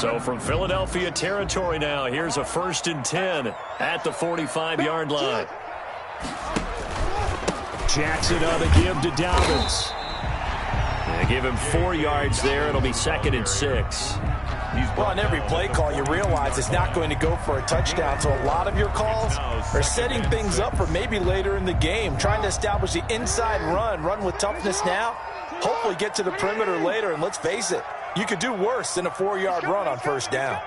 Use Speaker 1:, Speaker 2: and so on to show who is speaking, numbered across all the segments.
Speaker 1: So from Philadelphia territory now, here's a 1st and 10 at the 45-yard line. Jackson on the give to Dobbins. They give him 4 yards there. It'll be 2nd and 6.
Speaker 2: Well, on every play call, you realize it's not going to go for a touchdown. So a lot of your calls are setting things up for maybe later in the game, trying to establish the inside run with toughness now, hopefully get to the perimeter later. And let's face it, you could do worse than a 4-yard run on 1st down.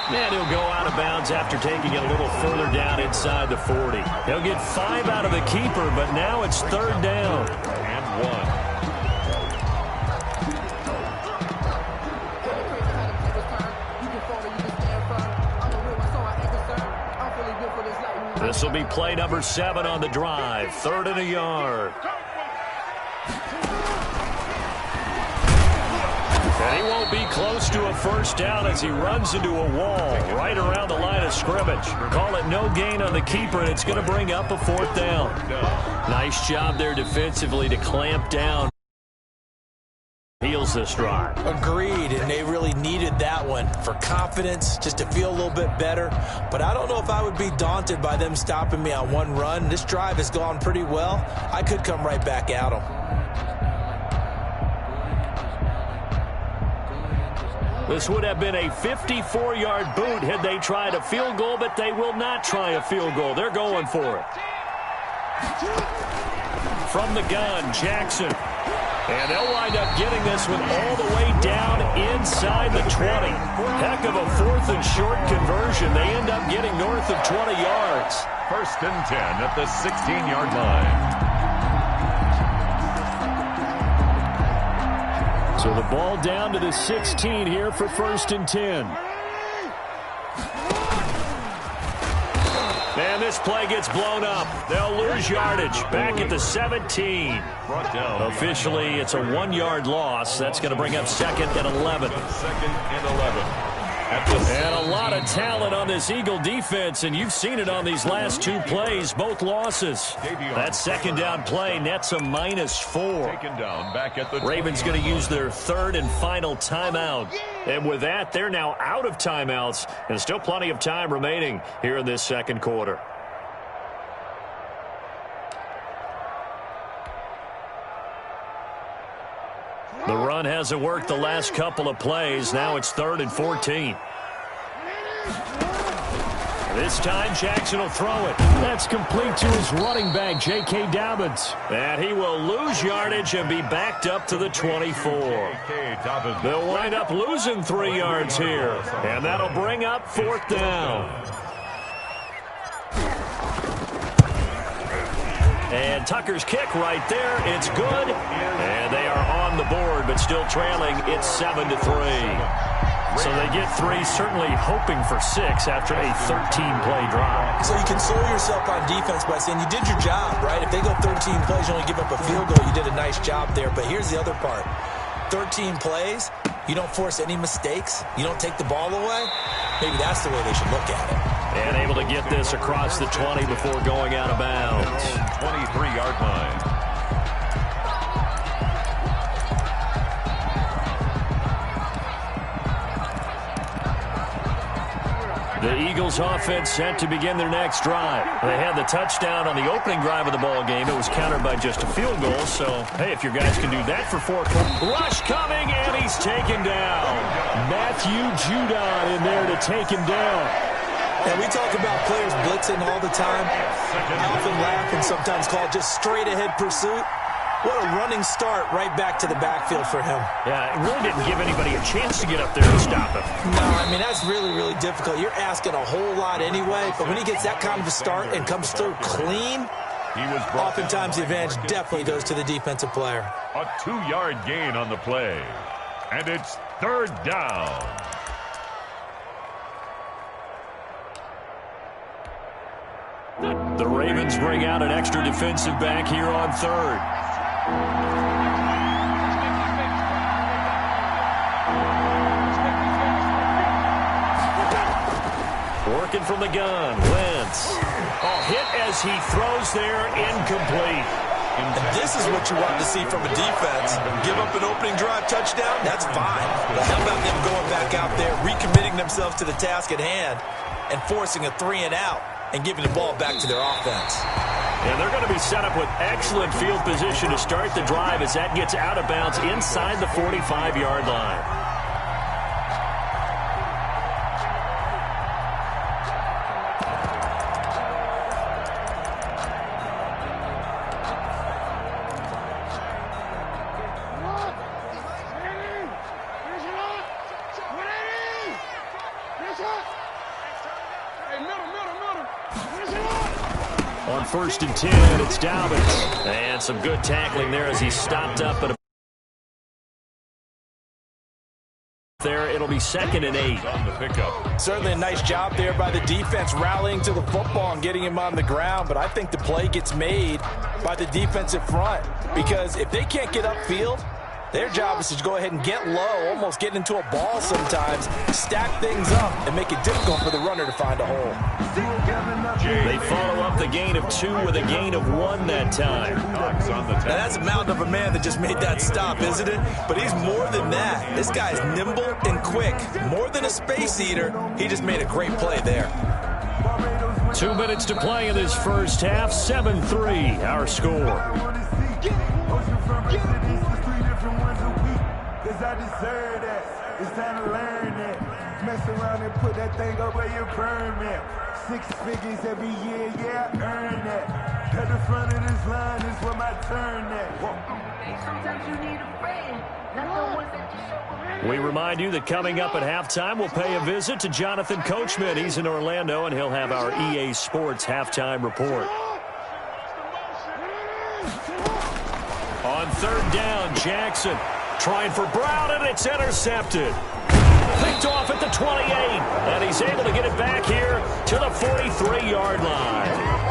Speaker 1: And he'll go out of bounds after taking it a little further down inside the 40. He'll get 5 out of the keeper, but now it's 3rd down. And 1. This will be play number 7 on the drive. 3rd and a yard. And he won't be close to a 1st down as he runs into a wall right around the line of scrimmage. Call it no gain on the keeper, and it's going to bring up a 4th down. Nice job there defensively to clamp down. Heals this drive.
Speaker 2: Agreed, and they really needed that one for confidence, just to feel a little bit better. But I don't know if I would be daunted by them stopping me on one run. This drive has gone pretty well. I could come right back at them.
Speaker 1: This would have been a 54-yard boot had they tried a field goal, but they will not try a field goal. They're going for it. From the gun, Jackson. And they'll wind up getting this one all the way down inside the 20. Heck of a 4th and short conversion. They end up getting north of 20 yards.
Speaker 3: 1st and 10 at the 16-yard line.
Speaker 1: So the ball down to the 16 here for 1st and 10. And this play gets blown up. They'll lose yardage back at the 17. Officially, it's a 1-yard loss. That's going to bring up 2nd and 11.
Speaker 3: 2nd and 11.
Speaker 1: And a lot of talent on this Eagle defense, and you've seen it on these last 2 plays, both losses. That 2nd down play nets a -4. Ravens going to use their 3rd and final timeout. And with that, they're now out of timeouts, and still plenty of time remaining here in this 2nd quarter. The run hasn't worked the last couple of plays. Now it's 3rd and 14. This time, Jackson will throw it. That's complete to his running back, J.K. Dobbins. And he will lose yardage and be backed up to the 24. They'll wind up losing 3 yards here. And that'll bring up 4th down. And Tucker's kick right there. It's good. And they are on the board, but still trailing. It's 7-3. So they get 3, certainly hoping for 6 after a 13-play drive.
Speaker 2: So you console yourself on defense by saying you did your job, right? If they go 13 plays, you only give up a field goal, you did a nice job there. But here's the other part. 13 plays, you don't force any mistakes, you don't take the ball away. Maybe that's the way they should look at it.
Speaker 1: And able to get this across the 20 before going out of bounds.
Speaker 3: 23-yard line.
Speaker 1: The Eagles offense set to begin their next drive. They had the touchdown on the opening drive of the ball game. It was countered by just a field goal. So, hey, if your guys can do that for 4 quarters. Rush coming, and he's taken down. Matthew Judon in there to take him down.
Speaker 2: And we talk about players blitzing all the time. I often laugh and sometimes call it just straight-ahead pursuit. What a running start right back to the backfield for him.
Speaker 1: Yeah, it really didn't give anybody a chance to get up there and stop him.
Speaker 2: No, I mean, that's really, really difficult. You're asking a whole lot anyway, but when he gets that kind of a start and comes through clean, oftentimes the advantage definitely goes to the defensive player.
Speaker 3: A 2-yard gain on the play, and it's 3rd down.
Speaker 1: The Ravens bring out an extra defensive back here on 3rd. Working from the gun, Wentz. Oh, hit as he throws there, incomplete.
Speaker 2: And this is what you want to see from a defense. Give up an opening drive touchdown, that's fine. But how about them going back out there, recommitting themselves to the task at hand, and forcing a 3-and-out and giving the ball back to their offense.
Speaker 1: And they're going to be set up with excellent field position to start the drive as that gets out of bounds inside the 45-yard line. On 1st and 10, it's Dobbins. And some good tackling there as he stopped up at a there. It'll be 2nd and 8
Speaker 3: on the pickup.
Speaker 2: Certainly a nice job there by the defense rallying to the football and getting him on the ground, but I think the play gets made by the defensive front because if they can't get upfield, their job is to go ahead and get low, almost get into a ball sometimes, stack things up, and make it difficult for the runner to find a hole.
Speaker 1: They follow up the gain of 2 with a gain of 1 that time.
Speaker 2: Now that's a mountain of a man that just made that stop, isn't it? But he's more than that. This guy's nimble and quick. More than a space eater, he just made a great play there.
Speaker 1: 2 minutes to play in this first half. 7-3, our score.
Speaker 4: I deserve that. It's time to learn that. Mess around and put that thing over your permit. 6 figures every year, yeah, I earn that. At the front of this line is where my turn at.
Speaker 5: Sometimes you need a friend, not the ones that you show.
Speaker 1: We remind you that coming up at halftime, we'll pay a visit to Jonathan Coachman. He's in Orlando, and he'll have our EA Sports halftime report. On 3rd down, Jackson trying for Brown, and it's intercepted. Picked off at the 28, and he's able to get it back here to the 43-yard line.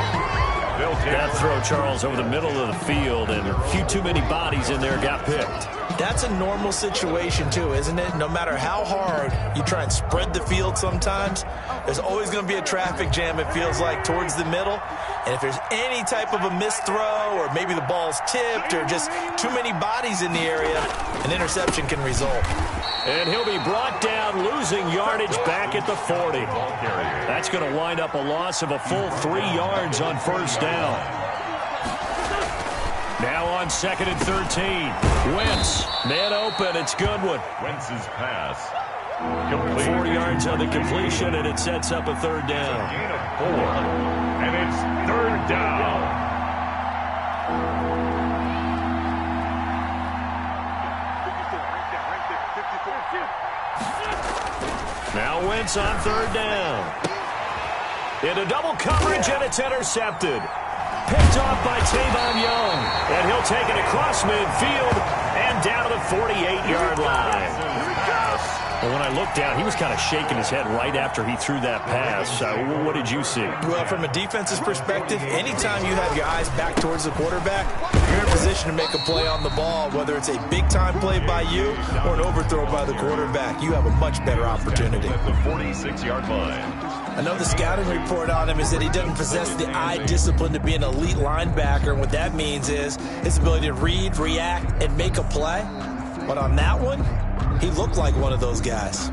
Speaker 1: That throw, Charles, over the middle of the field, and a few too many bodies in there got picked.
Speaker 2: That's a normal situation, too, isn't it? No matter how hard you try and spread the field sometimes, there's always going to be a traffic jam, it feels like, towards the middle. And if there's any type of a missed throw or maybe the ball's tipped or just too many bodies in the area, an interception can result.
Speaker 1: And he'll be brought down, losing yardage back at the 40. That's going to wind up a loss of a full 3 yards on 1st down. Now on 2nd and 13. Wentz, man open, it's Goodwin.
Speaker 3: Wentz's pass. Complete.
Speaker 1: 4 yards on the completion, and it sets up a 3rd down.
Speaker 3: Gain of 4. And it's 3rd down.
Speaker 1: Now Wentz on 3rd down. Into double coverage, and it's intercepted. Picked off by Tavon Young. And he'll take it across midfield and down to the 48-yard line. Well, when I looked down, he was kind of shaking his head right after he threw that pass. What did you see?
Speaker 2: Well, from a defense's perspective, anytime you have your eyes back towards the quarterback, you're in position to make a play on the ball, whether it's a big-time play by you or an overthrow by the quarterback. You have a much better opportunity.
Speaker 3: At the 46-yard line.
Speaker 2: Another scouting report on him is that he doesn't possess the eye discipline to be an elite linebacker, and what that means is his ability to read, react, and make a play. But on that one, he looked like one of those guys.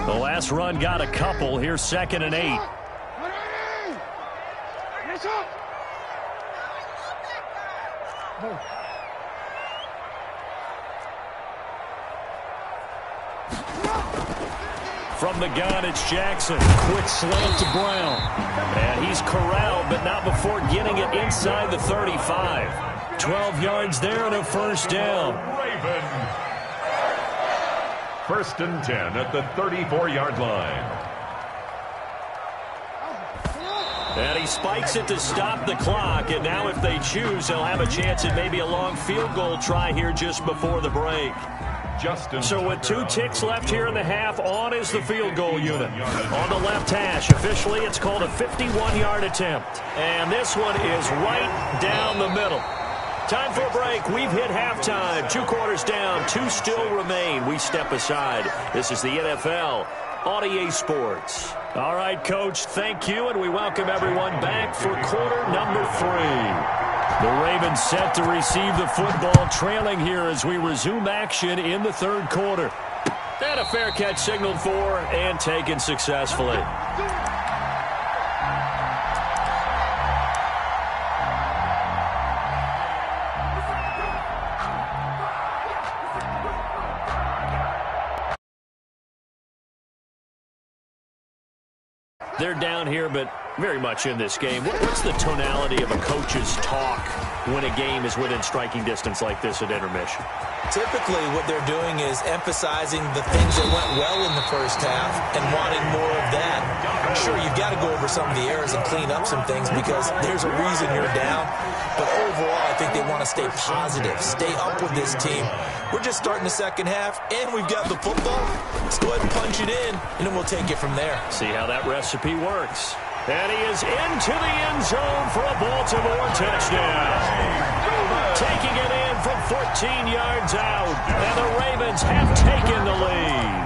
Speaker 1: The last run got a couple. Here's 2nd and 8. From the gun, it's Jackson. Quick slant to Brown. And he's corralled, but not before getting it inside the 35. 12 yards there and a 1st down.
Speaker 3: Raven. 1st and 10 at the 34-yard line.
Speaker 1: And he spikes it to stop the clock. And now if they choose, they'll have a chance at maybe a long field goal try here just before the break. So with 2 ticks left here in the half, on is the field goal unit. On the left hash, officially it's called a 51-yard attempt. And this one is right down the middle. Time for a break. We've hit halftime. 2 quarters down. 2 still remain. We step aside. This is the NFL on EA Sports. All right, Coach, thank you, and we welcome everyone back for quarter number 3. The Ravens set to receive the football, trailing here as we resume action in the third quarter. And a fair catch signaled for and taken successfully. They're down here, but very much in this game. What's the tonality of a coach's talk when a game is within striking distance like this at intermission?
Speaker 2: Typically, what they're doing is emphasizing the things that went well in the first half and wanting more of that. Sure, you've got to go over some of the errors and clean up some things because there's a reason you're down. But overall, I think they want to stay positive, stay up with this team. We're just starting the second half, and we've got the football. Let's go ahead and punch it in, and then we'll take it from there.
Speaker 1: See how that recipe works. And he is into the end zone for a Baltimore touchdown. Taking it in from 14 yards out, and the Ravens have taken the lead.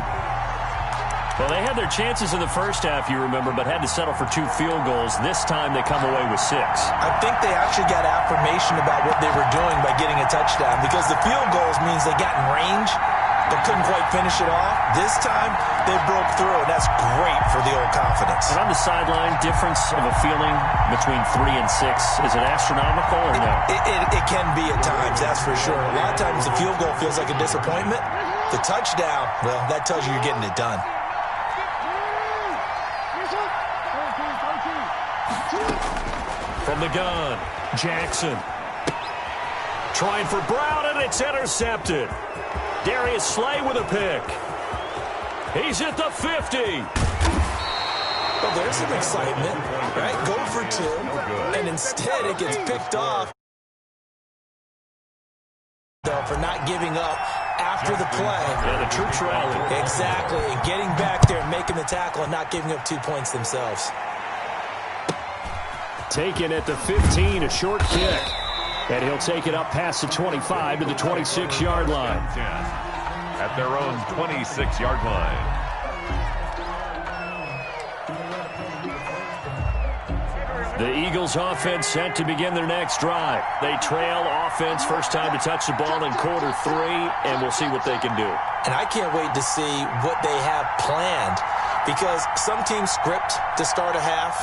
Speaker 1: Well, they had their chances in the first half, you remember, but had to settle for 2 field goals. This time they come away with 6.
Speaker 2: I think they actually got affirmation about what they were doing by getting a touchdown because the field goals means they got in range but couldn't quite finish it off. This time they broke through, and that's great for the old confidence.
Speaker 1: And on the sideline, difference of a feeling between 3 and 6, is it astronomical or no?
Speaker 2: It can be at times, that's for sure. A lot of times the field goal feels like a disappointment. The touchdown, well, that tells you you're getting it done.
Speaker 1: From the gun, Jackson. Trying for Brown, and it's intercepted. Darius Slay with a pick. He's at the 50.
Speaker 2: Well, there's some excitement, right? Go for 2, and instead it gets picked off. For not giving up after the play.
Speaker 1: Yeah, the troops rally.
Speaker 2: Exactly, and getting back there and making the tackle and not giving up 2 points themselves.
Speaker 1: Taken at the 15, a short kick. And he'll take it up past the 25 to the 26-yard line.
Speaker 3: At their own 26-yard line.
Speaker 1: The Eagles offense set to begin their next drive. They trail offense, first time to touch the ball in quarter 3, and we'll see what they can do.
Speaker 2: And I can't wait to see what they have planned because some teams script to start a half.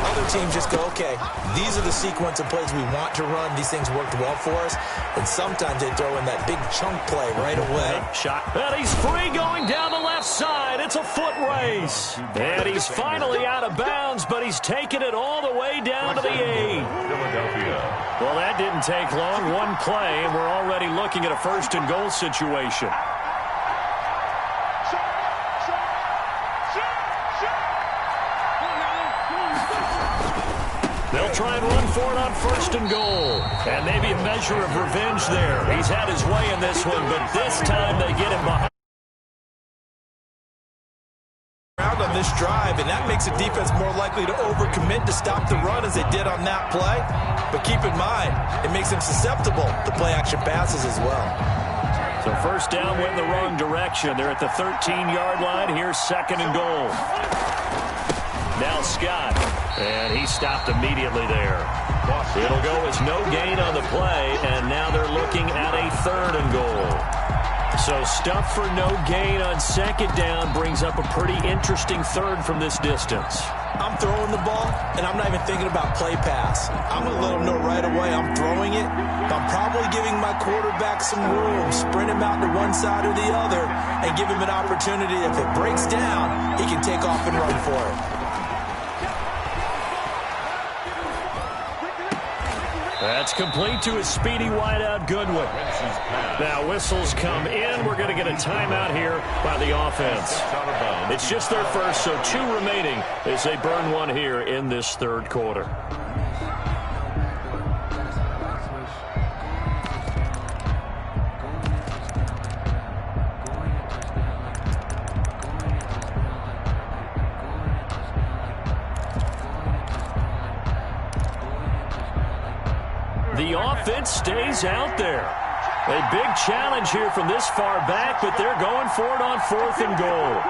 Speaker 2: Other teams just go, okay, these are the sequence of plays we want to run. These things worked well for us. And sometimes they throw in that big chunk play right away.
Speaker 1: Shot. And he's free going down the left side. It's a foot race. And he's finally out of bounds, but he's taken it all the way down to the 8.
Speaker 3: Philadelphia.
Speaker 1: Well, that didn't take long. One play, and we're already looking at a first and goal situation. They'll try and run for it on first and goal. And maybe a measure of revenge there. He's had his way in this one, but this time they get him behind.
Speaker 2: On this drive, and that makes the defense more likely to overcommit to stop the run as they did on that play. But keep in mind, it makes them susceptible to play-action passes as well.
Speaker 1: So first down went in the wrong direction. They're at the 13-yard line. Here's second and goal. Now Scott, and he stopped immediately there. It'll go as no gain on the play, and now they're looking at a third and goal. So stuff for no gain on second down brings up a pretty interesting third from this distance.
Speaker 2: I'm throwing the ball, and I'm not even thinking about play pass. I'm going to let them know right away I'm throwing it, but I'm probably giving my quarterback some room, sprint him out to one side or the other, and give him an opportunity. If it breaks down, he can take off and run for it.
Speaker 1: That's complete to his speedy wideout Goodwin. Now whistles come in. We're going to get a timeout here by the offense. It's just their first, so 2 remaining as they burn one here in this third quarter. The offense stays out there. A big challenge here from this far back, but they're going for it on fourth and goal.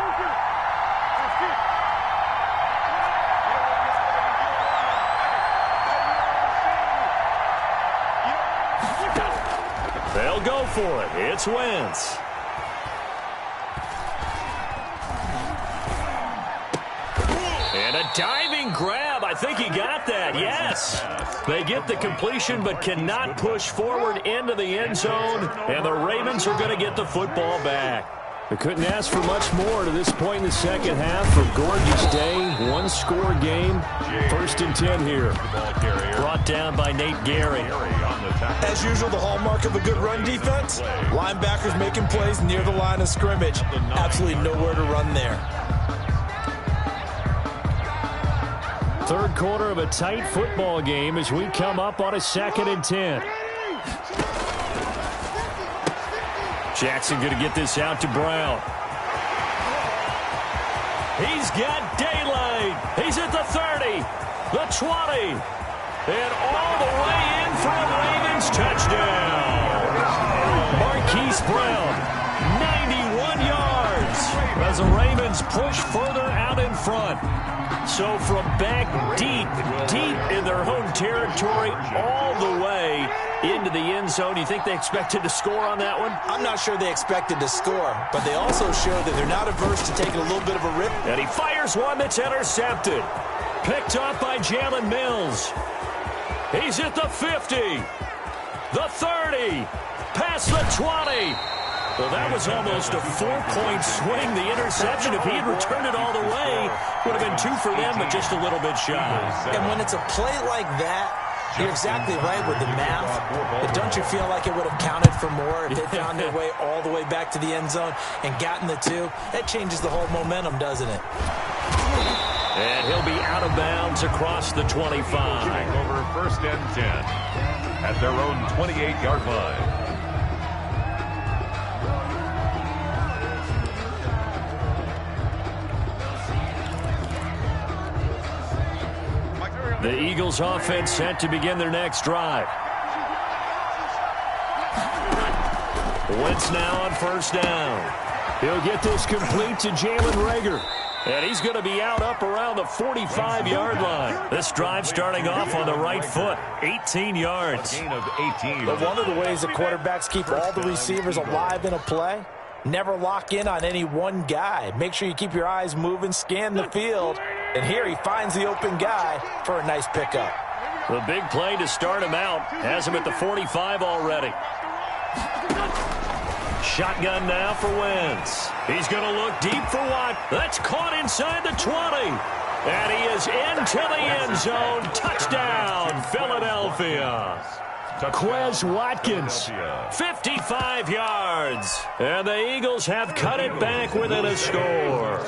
Speaker 1: for it. It's Wentz. And a diving grab. I think he got that. Yes. They get the completion but cannot push forward into the end zone. And the Ravens are going to get the football back.
Speaker 6: They couldn't ask for much more to this point in the second half. A gorgeous day, one-score game. 1st and 10 here.
Speaker 1: Brought down by Nate Gary.
Speaker 2: As usual, the hallmark of a good run defense, linebackers making plays near the line of scrimmage. Absolutely nowhere to run there.
Speaker 6: Third quarter of a tight football game as we come up on a 2nd and 10.
Speaker 1: Jackson going to get this out to Brown. He's got daylight. He's at the 30, the 20, and all the way in for a Ravens touchdown. Marquise Brown, 91 yards as the Ravens push further out in front. So from back deep in their home territory all the way into the end zone. Do you think they expected to score on that one?
Speaker 2: I'm not sure they expected to score, but they also showed that they're not averse to taking a little bit of a rip.
Speaker 1: And he fires one that's intercepted. Picked up by Jalen Mills. He's at the 50, the 30, past the 20. Well, that was almost a 4-point swing, the interception. If he had returned it all the way, would have been 2 for them, but just a little bit shy.
Speaker 2: And when it's a play like that, you're exactly right with the math, but don't you feel like it would have counted for more if they found their way all the way back to the end zone and gotten the 2? That changes the whole momentum, doesn't it?
Speaker 1: And he'll be out of bounds across the 25.
Speaker 3: Over 1st and 10 at their own 28-yard line.
Speaker 1: The Eagles offense set to begin their next drive. Wentz now on 1st down.
Speaker 6: He'll get this complete to Jalen Reagor.
Speaker 1: And he's going to be out up around the 45-yard line. This drive starting off on the right foot. 18 yards.
Speaker 3: Gain of 18.
Speaker 2: But one of the ways the quarterbacks keep all the receivers alive in a play, never lock in on any one guy. Make sure you keep your eyes moving, scan the field. And here he finds the open guy for a nice pickup.
Speaker 1: The big play to start him out. Has him at the 45 already. Shotgun now for Wentz. He's going to look deep for Watt. That's caught inside the 20. And he is into the end zone. Touchdown, Philadelphia.
Speaker 6: Quez Watkins.
Speaker 1: 55 yards. And the Eagles have cut it back within a score.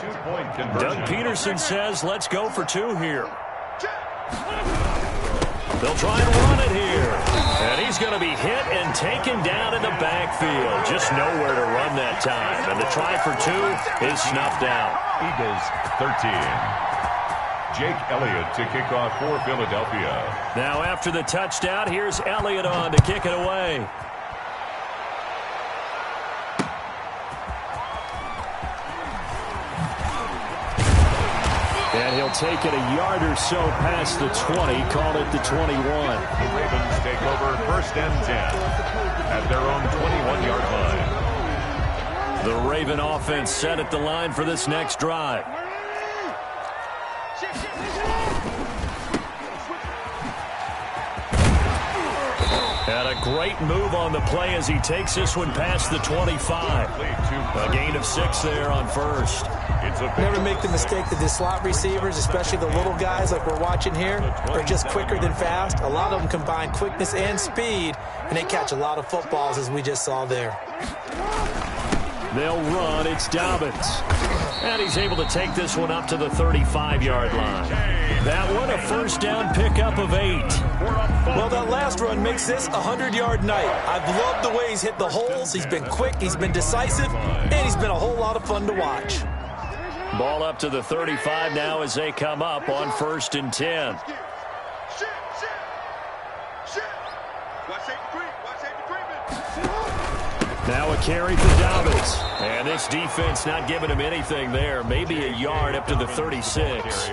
Speaker 1: Doug Peterson says, let's go for 2 here. They'll try and run it here. And he's going to be hit and taken down in the backfield. Just nowhere to run that time. And the try for 2 is snuffed out.
Speaker 3: Eagles 13. Jake Elliott to kick off for Philadelphia.
Speaker 1: Now after the touchdown, here's Elliott on to kick it away.
Speaker 6: And he'll take it a yard or so past the 20, call it the 21.
Speaker 3: The Ravens take over 1st and 10 at their own 21-yard line.
Speaker 1: The Raven offense set at the line for this next drive. And a great move on the play as he takes this one past the 25. A gain of 6 there on 1st.
Speaker 2: Never make the mistake that the slot receivers, especially the little guys like we're watching here, are just quicker than fast. A lot of them combine quickness and speed, and they catch a lot of footballs as we just saw there.
Speaker 6: They'll run. It's Dobbins.
Speaker 1: And he's able to take this one up to the 35-yard line. That one a 1st down pickup of 8.
Speaker 2: Well, that last run makes this a 100-yard night. I've loved the way he's hit the holes. He's been quick, he's been decisive, and he's been a whole lot of fun to watch.
Speaker 1: Ball up to the 35 now as they come up on 1st and 10.
Speaker 6: Now a carry for Dobbins.
Speaker 1: And this defense not giving him anything there. Maybe a yard up to the 36.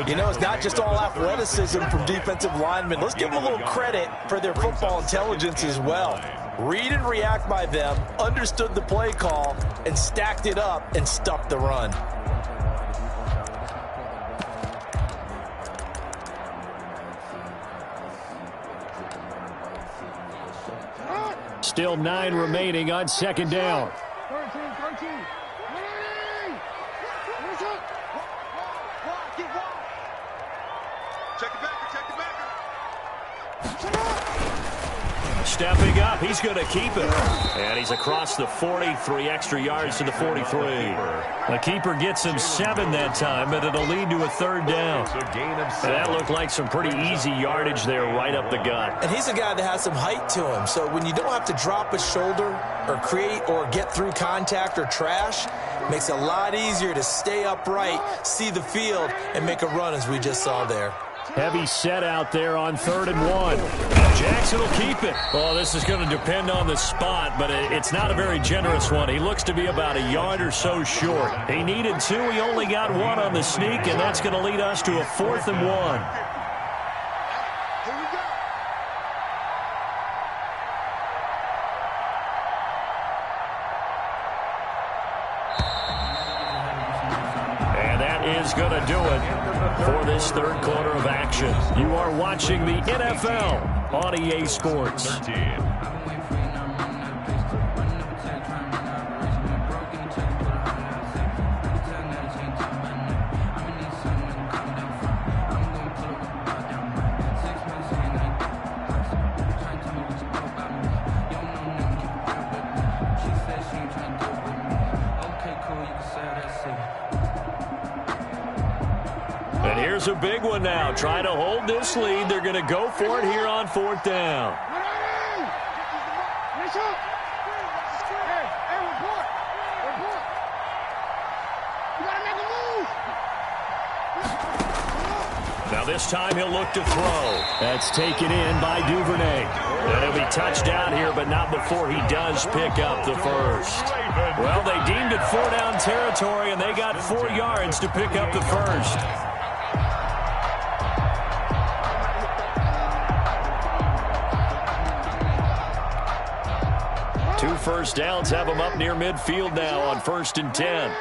Speaker 2: You know, it's not just all athleticism from defensive linemen. Let's give them a little credit for their football intelligence as well. Read and react by them, understood the play call, and stacked it up and stuffed the run.
Speaker 6: Still 9 remaining on second down.
Speaker 7: 13. Check it back.
Speaker 1: Stepping up, he's going to keep it. And he's across the 40, 3 extra yards to the 43. The keeper gets him 7 that time, but it'll lead to a third down. And that looked like some pretty easy yardage there right up the gut.
Speaker 2: And he's a guy that has some height to him, so when you don't have to drop a shoulder or create or get through contact or trash, it makes it a lot easier to stay upright, see the field, and make a run as we just saw there.
Speaker 6: Heavy set out there on 3rd and 1.
Speaker 1: Jackson will keep it. Well, this is going to depend on the spot, but it's not a very generous one. He looks to be about a yard or so short. He needed 2. He only got 1 on the sneak, and that's going to lead us to a 4th and 1. And that is going to do it for this third quarter of action. You are watching the NFL on EA Sports.
Speaker 3: 13.
Speaker 1: And here's a big one now. Trying to hold this lead. They're going to go for it here on 4th down. Now this time he'll look to throw.
Speaker 6: That's taken in by Duvernay.
Speaker 1: And he'll be touchdown here, but not before he does pick up the first. Well, they deemed it 4-down territory, and they got 4 yards to pick up the first. Two first downs have them up near midfield now on 1st and 10.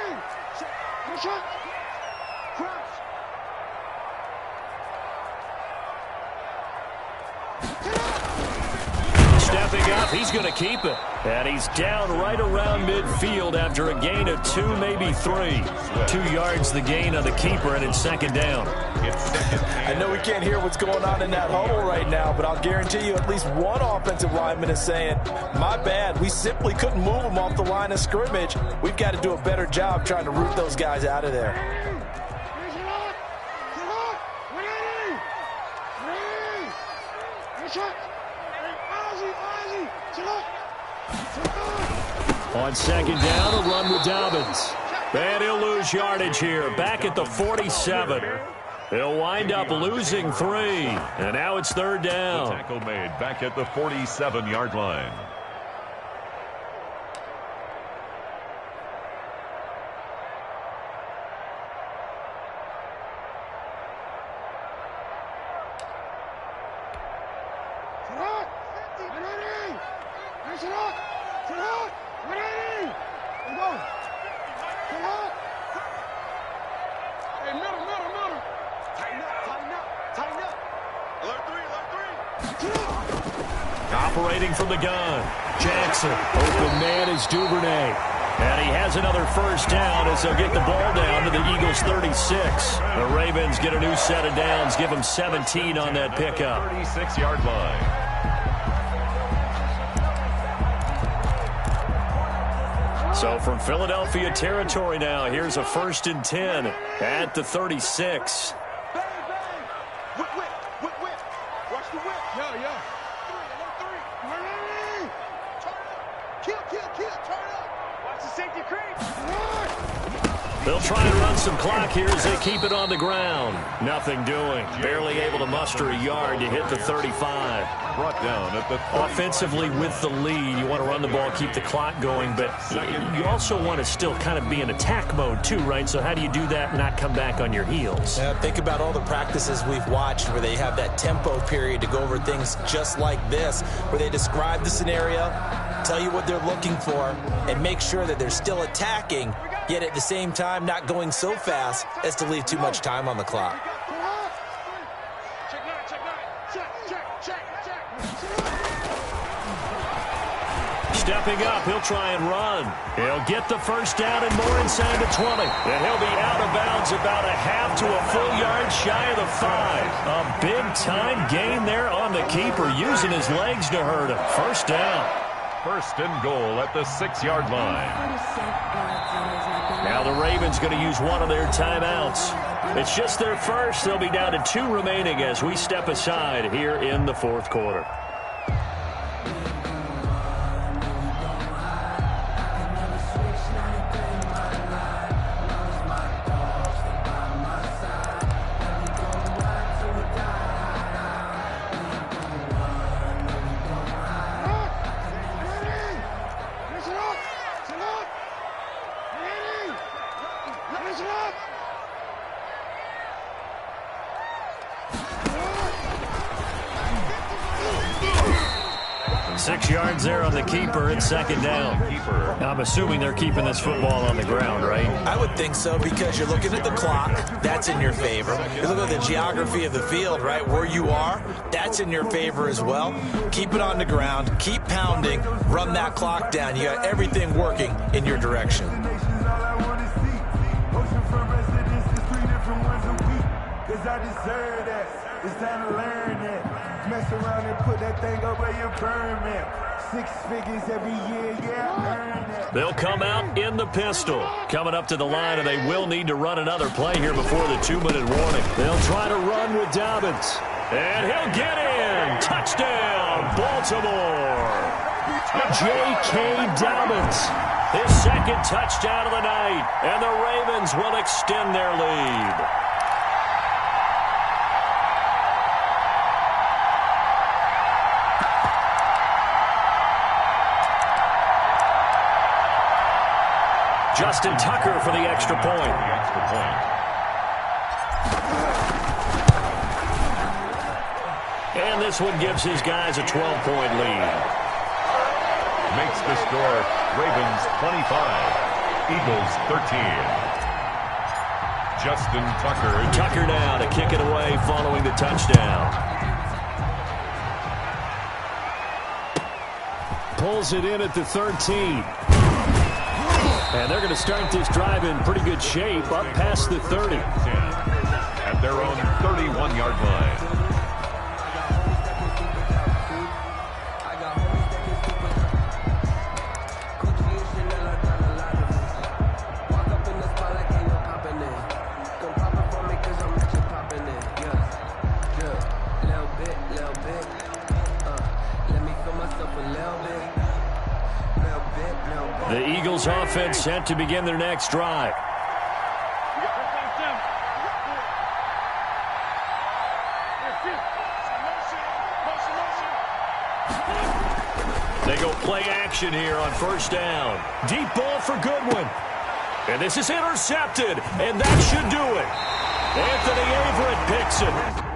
Speaker 1: Stepping up, he's going to keep it. And he's down right around midfield after a gain of 2, maybe 3. 2 yards the gain on the keeper, and it's 2nd down.
Speaker 2: I know we can't hear what's going on in that huddle right now, but I'll guarantee you at least one offensive lineman is saying, my bad, we simply couldn't move them off the line of scrimmage. We've got to do a better job trying to root those guys out of there.
Speaker 6: On 2nd down, a run with Dobbins.
Speaker 1: And he'll lose yardage here, back at the 47. He'll wind up losing 3. And now it's 3rd down.
Speaker 3: Tackle made back at the 47-yard line.
Speaker 1: Operating from the gun, Jackson.
Speaker 6: Open man is Duvernay.
Speaker 1: And he has another first down as they'll get the ball down to the Eagles' 36. The Ravens get a new set of downs, give them 17 on that pickup.
Speaker 3: 36-yard line.
Speaker 1: So from Philadelphia territory now, here's a 1st and 10 at the 36. The They'll try and run some clock here as they keep it on the ground. Nothing doing. Barely able to muster a yard to hit the 35.
Speaker 3: Brought down at the 35.
Speaker 1: Offensively with the lead, you want to run the ball, keep the clock going, but you also want to still kind of be in attack mode too, right? So how do you do that and not come back on your heels?
Speaker 2: Think about all the practices we've watched where they have that tempo period to go over things just like this, where they describe the scenario, tell you what they're looking for, and make sure that they're still attacking, yet at the same time not going so fast as to leave too much time on the clock.
Speaker 1: Stepping up, he'll try and run. He'll get the first down and more inside the 20. And he'll be out of bounds about a half to a full yard shy of the 5. A big-time gain there on the keeper, using his legs to hurt him. First down.
Speaker 3: First and goal at the 6-yard line.
Speaker 1: Now the Ravens going to use one of their timeouts. It's just their first. They'll be down to 2 remaining as we step aside here in the fourth quarter. There on the keeper at second down. I'm assuming they're keeping this football on the ground, right?
Speaker 2: I would think so, because you're looking at the clock. That's in your favor. You're looking at the geography of the field, right? Where you are, that's in your favor as well. Keep it on the ground. Keep pounding. Run that clock down. You got everything working in your direction.
Speaker 4: It's time to learn it. Mess around and put that thing up where you burn it. 6 figures every year, yeah, earn it.
Speaker 1: They'll come out in the pistol. Coming up to the line, and they will need to run another play here before the 2-minute warning. They'll try to run with Dobbins. And he'll get in. Touchdown, Baltimore. J.K. Dobbins. His second touchdown of the night. And the Ravens will extend their lead. Justin Tucker for the extra point. And this one gives his guys a 12-point lead.
Speaker 3: Makes the score Ravens 25, Eagles 13. Justin Tucker.
Speaker 1: Tucker now to kick it away following the touchdown.
Speaker 6: Pulls it in at the 13. And they're going to start this drive in pretty good shape, up past the 30.
Speaker 3: At their own 31-yard line.
Speaker 1: The Eagles offense set to begin their next drive. They go play action here on first down. Deep ball for Goodwin. And this is intercepted, and that should do it. Anthony Averett picks it.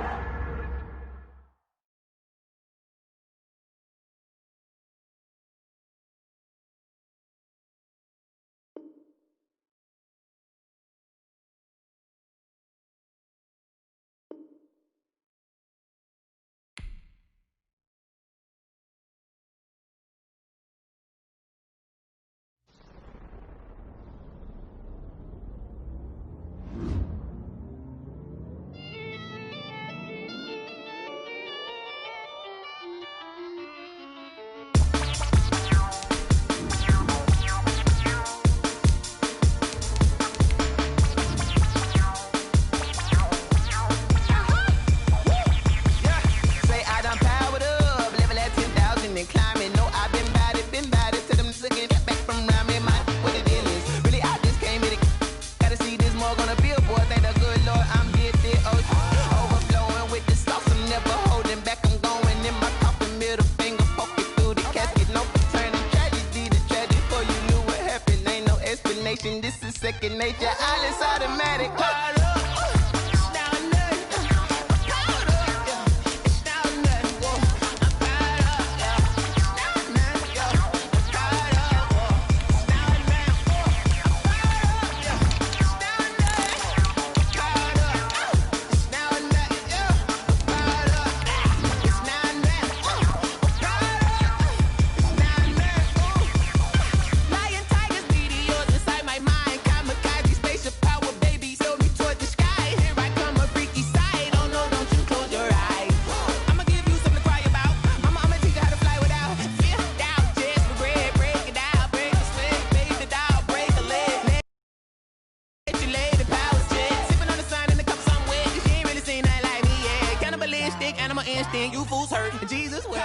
Speaker 8: then you fools hurt. Jesus will.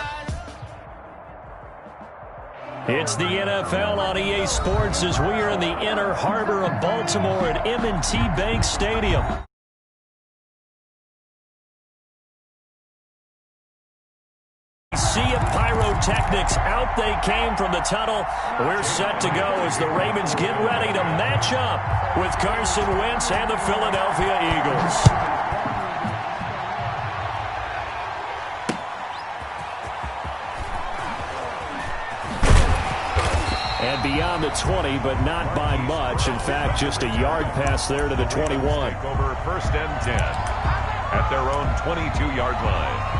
Speaker 1: It's the NFL on EA Sports as we are in the inner harbor of Baltimore at M&T Bank Stadium. Sea of pyrotechnics. Out they came from the tunnel. We're set to go as the Ravens get ready to match up with Carson Wentz and the Philadelphia Eagles. And beyond the 20, but not by much. In fact, just a yard pass there to the 21.
Speaker 3: Over 1st and 10 at their own 22-yard line.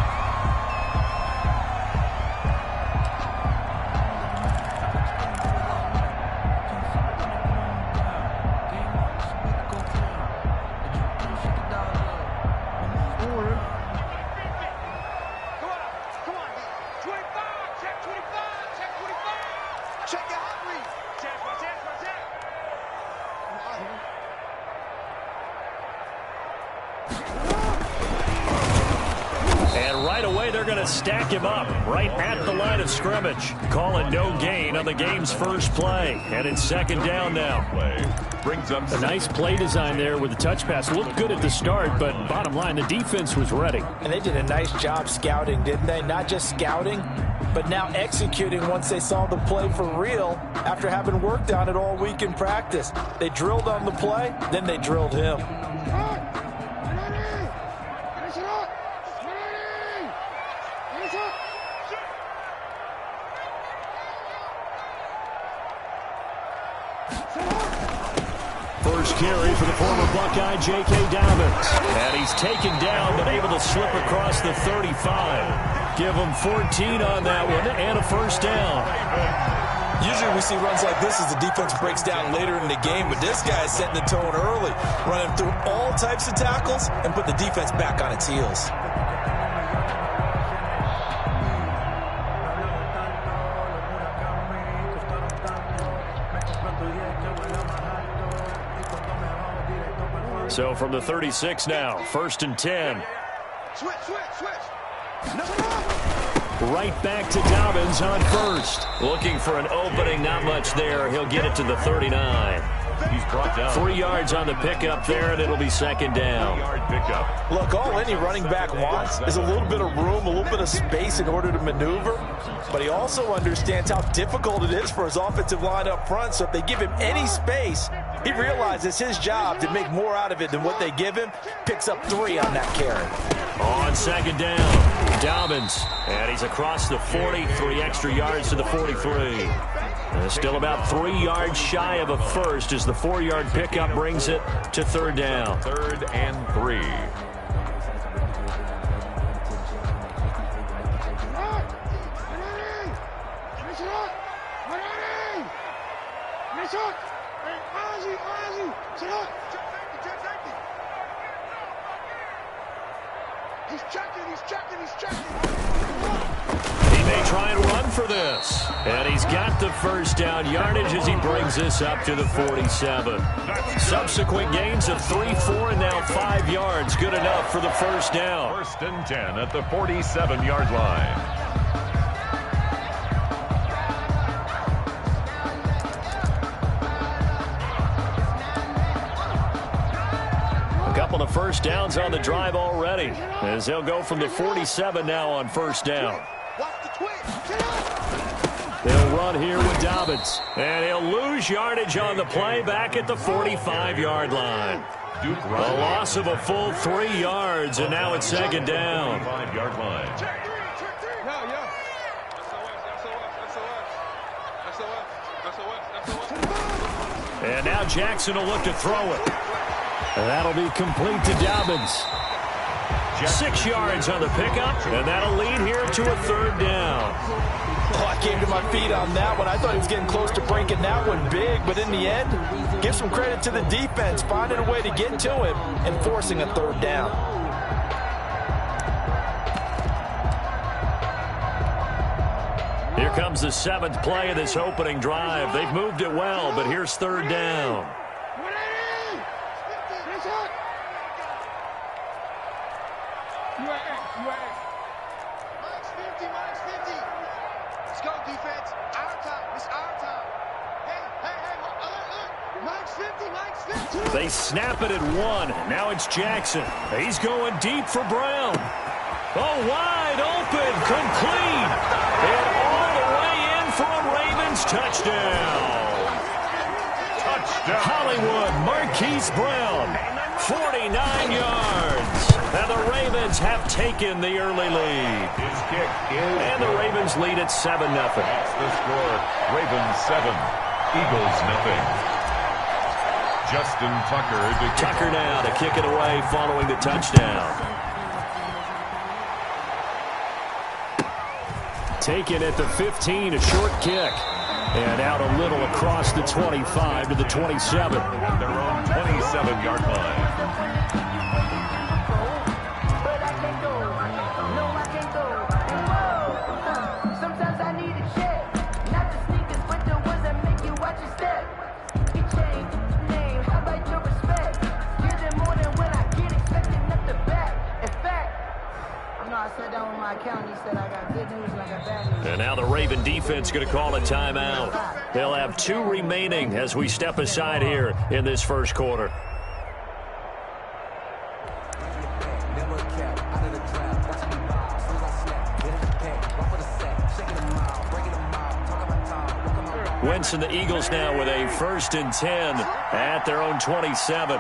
Speaker 1: Stack him up right at the line of scrimmage. Calling no gain on the game's first play. And it's 2nd down now.
Speaker 3: Brings up
Speaker 6: a nice play design there with the touch pass. Looked good at the start, but bottom line, the defense was ready.
Speaker 2: And they did a nice job scouting, didn't they? Not just scouting, but now executing once they saw the play for real after having worked on it all week in practice. They drilled on the play, then they drilled him.
Speaker 6: First carry for the former Buckeye, J.K. Dobbins.
Speaker 1: And he's taken down, but able to slip across the 35. Give him 14 on that one and a 1st down.
Speaker 2: Usually we see runs like this as the defense breaks down later in the game, but this guy is setting the tone early, running through all types of tackles and put the defense back on its heels.
Speaker 1: So from the 36 now, 1st and 10.
Speaker 7: Switch.
Speaker 1: Right back to Dobbins on 1st. Looking for an opening, not much there. He'll get it to the 39.
Speaker 3: He's brought down
Speaker 1: 3 yards on the pickup there, and it'll be 2nd down.
Speaker 3: Yard pickup.
Speaker 2: Look, all any running back wants is a little bit of room, a little bit of space in order to maneuver. But he also understands how difficult it is for his offensive line up front. So if they give him any space, he realizes his job to make more out of it than what they give him. Picks up 3 on that carry.
Speaker 1: On 2nd down, Dobbins. And he's across the 40, 3 extra yards to the 43. Still about 3 yards shy of a first as the 4-yard pickup brings it to 3rd down.
Speaker 3: 3rd and 3.
Speaker 1: He may try and run for this. And he's got the 1st down yardage as he brings this up to the 47. Subsequent gains of 3, 4, and now 5 yards. Good enough for the 1st down.
Speaker 3: 1st and 10 at the 47-yard line.
Speaker 1: Couple of 1st downs on the drive already as they'll go from the 47 now on 1st down. They'll run here with Dobbins, and he'll lose yardage on the play back at the 45-yard line. A loss of a full 3 yards, and now it's 2nd down.
Speaker 3: 5-yard line.
Speaker 1: And now Jackson will look to throw it. And that'll be complete to Dobbins. 6 yards on the pickup, and that'll lead here to a 3rd down.
Speaker 2: Oh, I came to my feet on that one. I thought he was getting close to breaking that one big, but in the end, give some credit to the defense, finding a way to get to him and forcing a 3rd down.
Speaker 1: Here comes the 7th play of this opening drive. They've moved it well, but here's 3rd down.
Speaker 7: 50, minus 50. Let's go, defense. Our time. It's our time. Hey, look. Minus 50, minus 50.
Speaker 1: They snap it at 1. Now it's Jackson. He's going deep for Brown. Oh, wide open, complete. And all the way in for a Ravens touchdown. Hollywood Marquise Brown, 49 yards. And the Ravens have taken the early lead.
Speaker 3: His kick is
Speaker 1: and the Ravens lead at 7-0.
Speaker 3: That's the score. Ravens 7, Eagles nothing. Justin
Speaker 1: Tucker now to kick it away following the touchdown. Taken at the 15, a short kick. And out a little across the 25 to the 27.
Speaker 3: At their own 27-yard line.
Speaker 5: But I can't go. No, I can't go. Sometimes I need a check. Not the sneakers, but the ones that make you watch your step. You change name, how about your respect? Give them more than when I get expecting nothing back. In fact, I know I sat down with my accountant. He said I got good news and I got bad news.
Speaker 1: And now the Raven defense going to call a timeout. They'll have 2 remaining as we step aside here in this first quarter. Wentz and the Eagles now with a 1st and 10 at their own 27.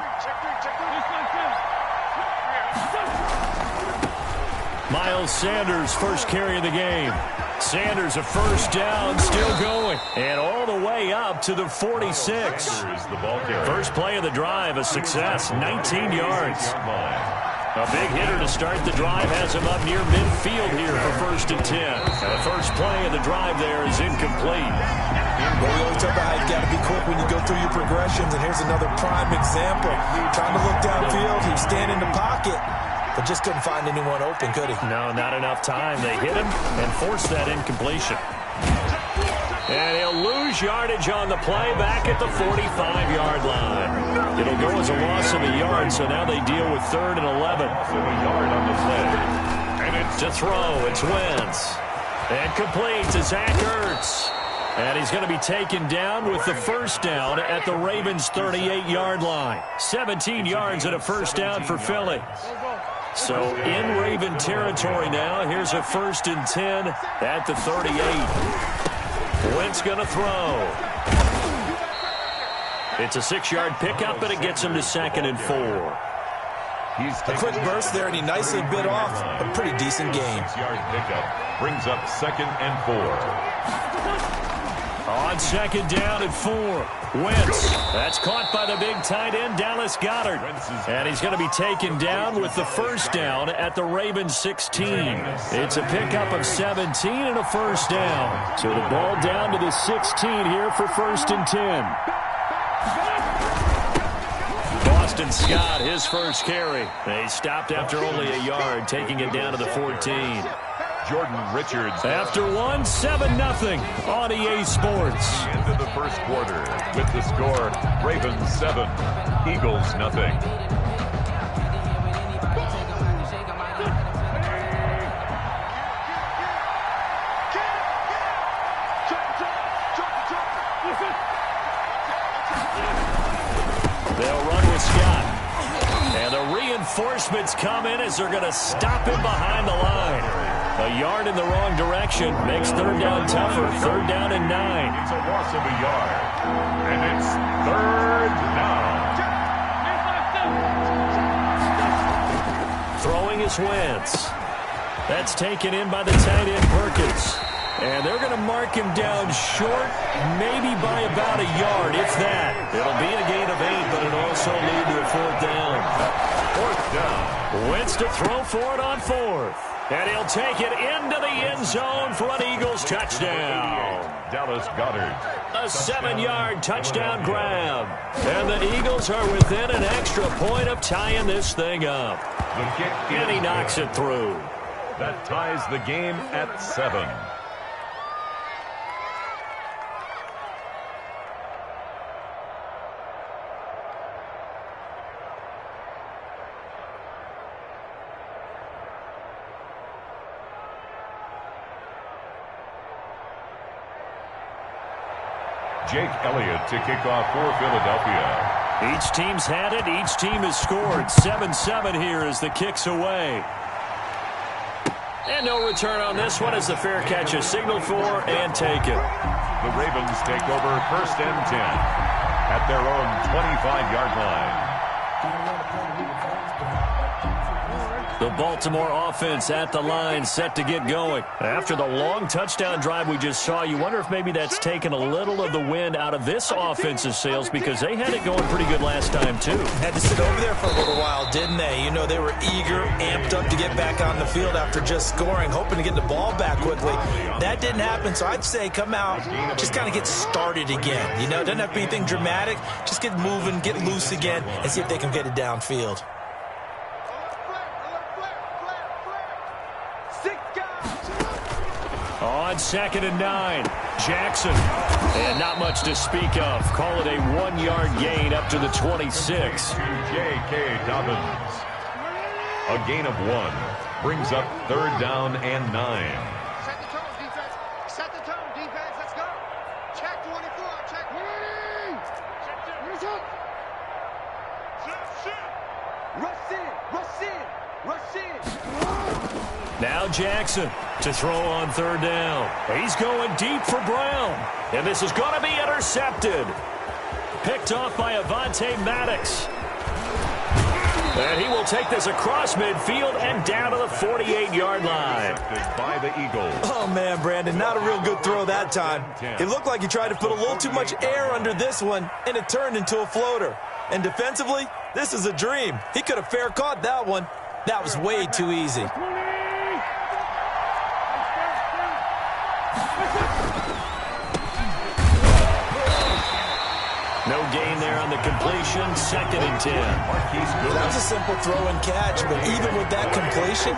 Speaker 1: Miles Sanders, first carry of the game. Sanders a first down, still going. And all the way up to the 46. First play of the drive, a success, 19 yards. A big hitter to start the drive has him up near midfield here for 1st and 10. The first play of the drive there is incomplete.
Speaker 2: Well, we always talk about how you got to be quick when you go through your progressions, and here's another prime example. Trying to look downfield, he was standing in the pocket, but just couldn't find anyone open, could he?
Speaker 1: No, not enough time. They hit him and forced that incompletion. And he'll lose yardage on the play back at the 45-yard line. It'll go as a loss of a yard, so now they deal with 3rd and 11.
Speaker 3: A yard on the play.
Speaker 1: And it's to throw. It's Wentz. And complete to Zach Ertz. And he's going to be taken down with the first down at the Ravens' 38-yard line. 17 yards and a first down for Philly. So in Raven territory now, here's a 1st and 10 at the 38. Wentz going to throw. It's a 6-yard pickup, and it gets him to 2nd and 4.
Speaker 2: A quick burst there, and he nicely bit off a pretty decent game.
Speaker 3: 6-yard pickup brings up 2nd and 4.
Speaker 1: On 2nd down and 4. Wentz. That's caught by the big tight end, Dallas Goedert. And he's going to be taken down with the first down at the Ravens 16. It's a pickup of 17 and a first down. So the ball down to the 16 here for 1st and 10. Boston Scott, his first carry. They stopped after only a yard, taking it down to the 14.
Speaker 3: Jordan Richards.
Speaker 1: After 1, 7-0 on EA Sports.
Speaker 3: Into the first quarter with the score, Ravens 7, Eagles nothing.
Speaker 1: They'll run with Scott. And the reinforcements come in as they're going to stop him behind the line. A yard in the wrong direction makes 3rd down tougher. 3rd down and 9.
Speaker 3: It's a loss of a yard. And it's 3rd down.
Speaker 1: Throwing is Wentz. That's taken in by the tight end Perkins. And they're going to mark him down short, maybe by about a yard, if that. It'll be a gain of 8, but it'll also lead to a 4th down.
Speaker 3: 4th down.
Speaker 1: Wentz to throw for it on 4th. And he'll take it into the end zone for an Eagles touchdown.
Speaker 3: Dallas Goedert.
Speaker 1: A 7-yard touchdown grab. And the Eagles are within an extra point of tying this thing up.
Speaker 3: The kick
Speaker 1: And he knocks it through.
Speaker 3: That ties the game at 7. Jake Elliott to kick off for Philadelphia.
Speaker 1: Each team's had it. Each team has scored. 7-7 here as the kick's away. And no return on this one as the fair catch is signaled for and taken.
Speaker 3: The Ravens take over 1st and 10 at their own 25-yard line.
Speaker 1: The Baltimore offense at the line, set to get going. After the long touchdown drive we just saw, you wonder if maybe that's taken a little of the wind out of this offense's sails because they had it going pretty good last time, too.
Speaker 2: Had to sit over there for a little while, didn't they? You know, they were eager, amped up to get back on the field after just scoring, hoping to get the ball back quickly. That didn't happen, so I'd say come out, just kind of get started again. You know, it doesn't have to be anything dramatic. Just get moving, get loose again, and see if they can get it downfield.
Speaker 1: On 2nd and 9, Jackson. And not much to speak of. Call it a 1-yard gain up to the 26.
Speaker 3: J.K. Dobbins. A gain of 1 brings up 3rd down and 9.
Speaker 7: Set the tone, defense. Set the tone, defense. Let's go. Check 24. Check 20.
Speaker 5: Rush in, rush in, rush in.
Speaker 1: Now Jackson to throw on 3rd down. He's going deep for Brown. And this is going to be intercepted. Picked off by Avonte Maddox. And he will take this across midfield and down to the 48-yard line.
Speaker 3: By the Eagles.
Speaker 2: Oh, man, Brandon, not a real good throw that time. It looked like he tried to put a little too much air under this one, and it turned into a floater. And defensively, this is a dream. He could have fair caught that one. That was way too easy.
Speaker 1: No gain there on the completion. 2nd and 10.
Speaker 2: That was a simple throw and catch, but even with that completion,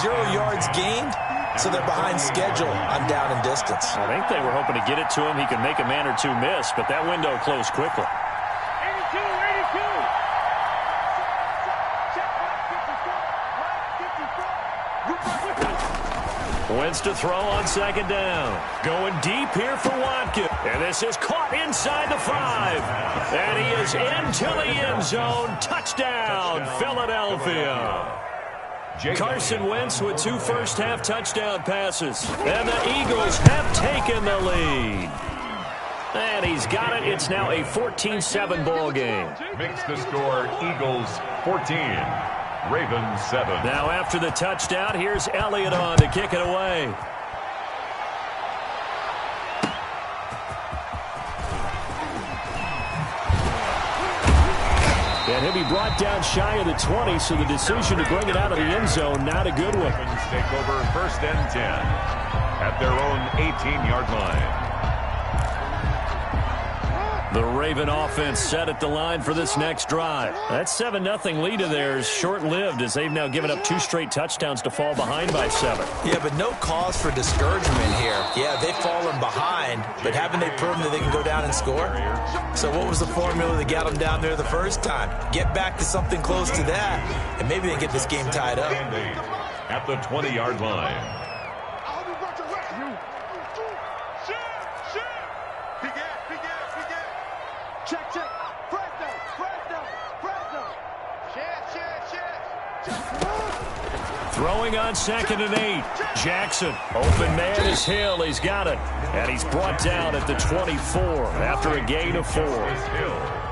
Speaker 2: 0 yards gained, so they're behind schedule on down and distance.
Speaker 1: I think they were hoping to get it to him. He could make a man or two miss, but that window closed quickly.
Speaker 5: 82.
Speaker 1: Wentz to throw on 2nd down. Going deep here for Watkins. And this is caught inside the 5. And he is into the end zone. Touchdown, Philadelphia. Carson Wentz with 2 first-half touchdown passes. And the Eagles have taken the lead. And he's got it. It's now a 14-7 ball game.
Speaker 3: Makes the score Eagles 14. Ravens 7.
Speaker 1: Now after the touchdown, here's Elliott on to kick it away. And he'll be brought down shy of the 20, so the decision to bring it out of the end zone, not a good one.
Speaker 3: Ravens take over 1st and 10 at their own 18-yard line.
Speaker 1: The Raven offense set at the line for this next drive. That 7-0 lead of theirs short-lived as they've now given up 2 straight touchdowns to fall behind by 7.
Speaker 2: Yeah, but no cause for discouragement here. Yeah, they've fallen behind, but haven't they proven that they can go down and score? So what was the formula that got them down there the first time? Get back to something close to that, and maybe they get this game tied up.
Speaker 3: At the 20-yard line.
Speaker 1: Throwing on 2nd and 8. Jackson. Open man is Hill. He's got it. And he's brought down at the 24 after a gain of 4.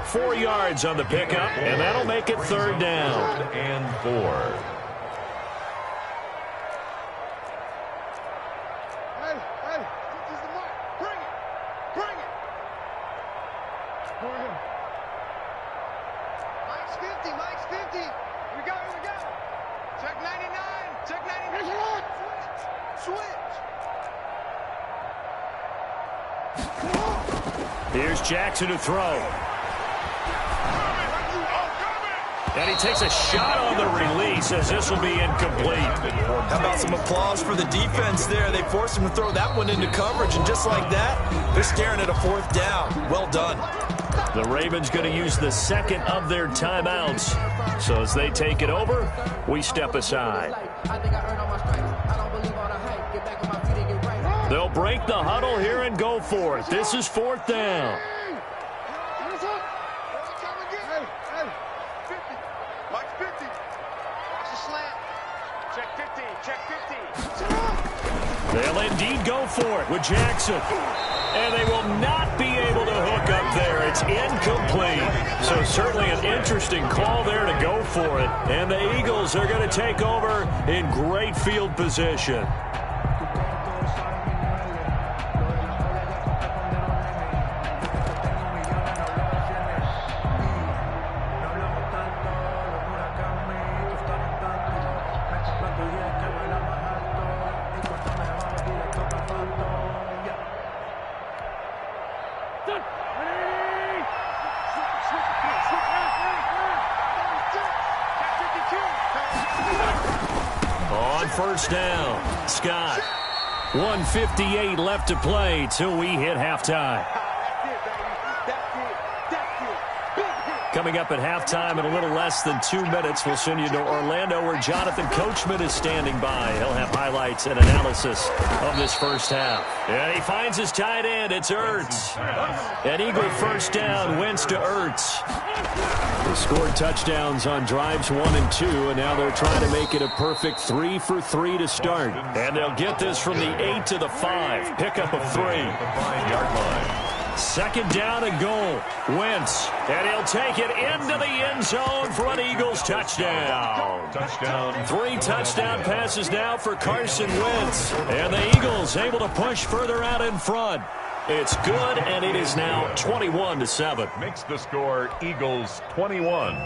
Speaker 1: 4 yards on the pickup, and that'll make it 3rd down.
Speaker 3: 3rd and 4.
Speaker 1: Here's Jackson to throw. And he takes a shot on the release as this will be incomplete.
Speaker 2: How about some applause for the defense there? They forced him to throw that one into coverage, and just like that, they're staring at a 4th down. Well done.
Speaker 1: The Ravens going to use the 2nd of their timeouts. So as they take it over, we step aside. They'll break the huddle here and go for it. This is 4th down. They'll indeed go for it with Jackson. And they will not be able to hook up there. It's incomplete. So certainly an interesting call there to go for it. And the Eagles are going to take over in great field position. On first down, Scott. 1:58 left to play till we hit halftime. Coming up at halftime in a little less than 2 minutes, we'll send you to Orlando where Jonathan Coachman is standing by. He'll have highlights and analysis of this first half. And he finds his tight end. It's Ertz. An Eagle first down, Wentz to Ertz. They scored touchdowns on drives 1 and 2, and now they're trying to make it a perfect 3 for 3 to start. And they'll get this from the 8 to the 5. Pickup of 3.
Speaker 3: 5-yard line.
Speaker 1: Second down and goal. Wentz. And he'll take it into the end zone for an Eagles touchdown.
Speaker 3: Touchdown.
Speaker 1: 3 touchdown passes now for Carson Wentz. And the Eagles able to push further out in front. It's good, and it is now 21-7.
Speaker 3: Makes the score Eagles 21,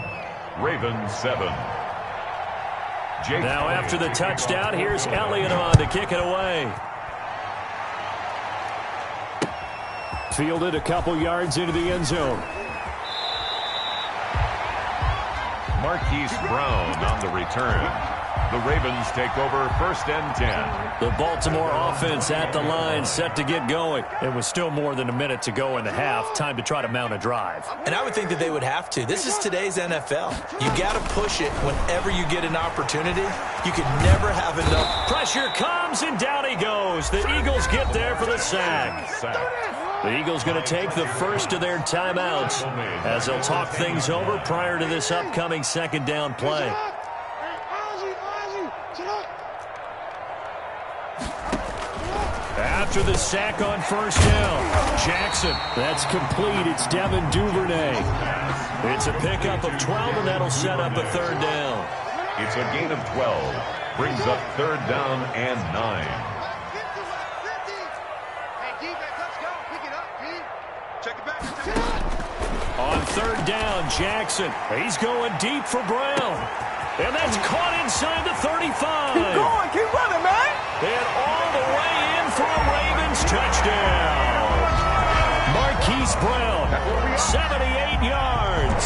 Speaker 3: Ravens 7.
Speaker 1: Now after the touchdown, here's Elliott on to kick it away. Fielded a couple yards into the end zone.
Speaker 3: Marquise Brown on the return. The Ravens take over 1st and 10.
Speaker 1: The Baltimore offense at the line, set to get going. It was still more than a minute to go in the half. Time to try to mount a drive.
Speaker 2: And I would think that they would have to. This is today's NFL. You got to push it whenever you get an opportunity. You can never have enough.
Speaker 1: Pressure comes, and down he goes. The Eagles get there for the sack. The Eagles going to take the first of their timeouts as they'll talk things over prior to this upcoming 2nd down play. After the sack on first down, Jackson. That's complete. It's Devin Duvernay. It's a pickup of 12, and that'll set up a 3rd down.
Speaker 3: It's a gain of 12. Brings up 3rd down and 9.
Speaker 1: On 3rd down, Jackson. He's going deep for Brown. And that's caught inside the 35.
Speaker 8: Keep going. Keep running, man.
Speaker 1: And all the way in for a Ravens touchdown. Marquise Brown, 78 yards.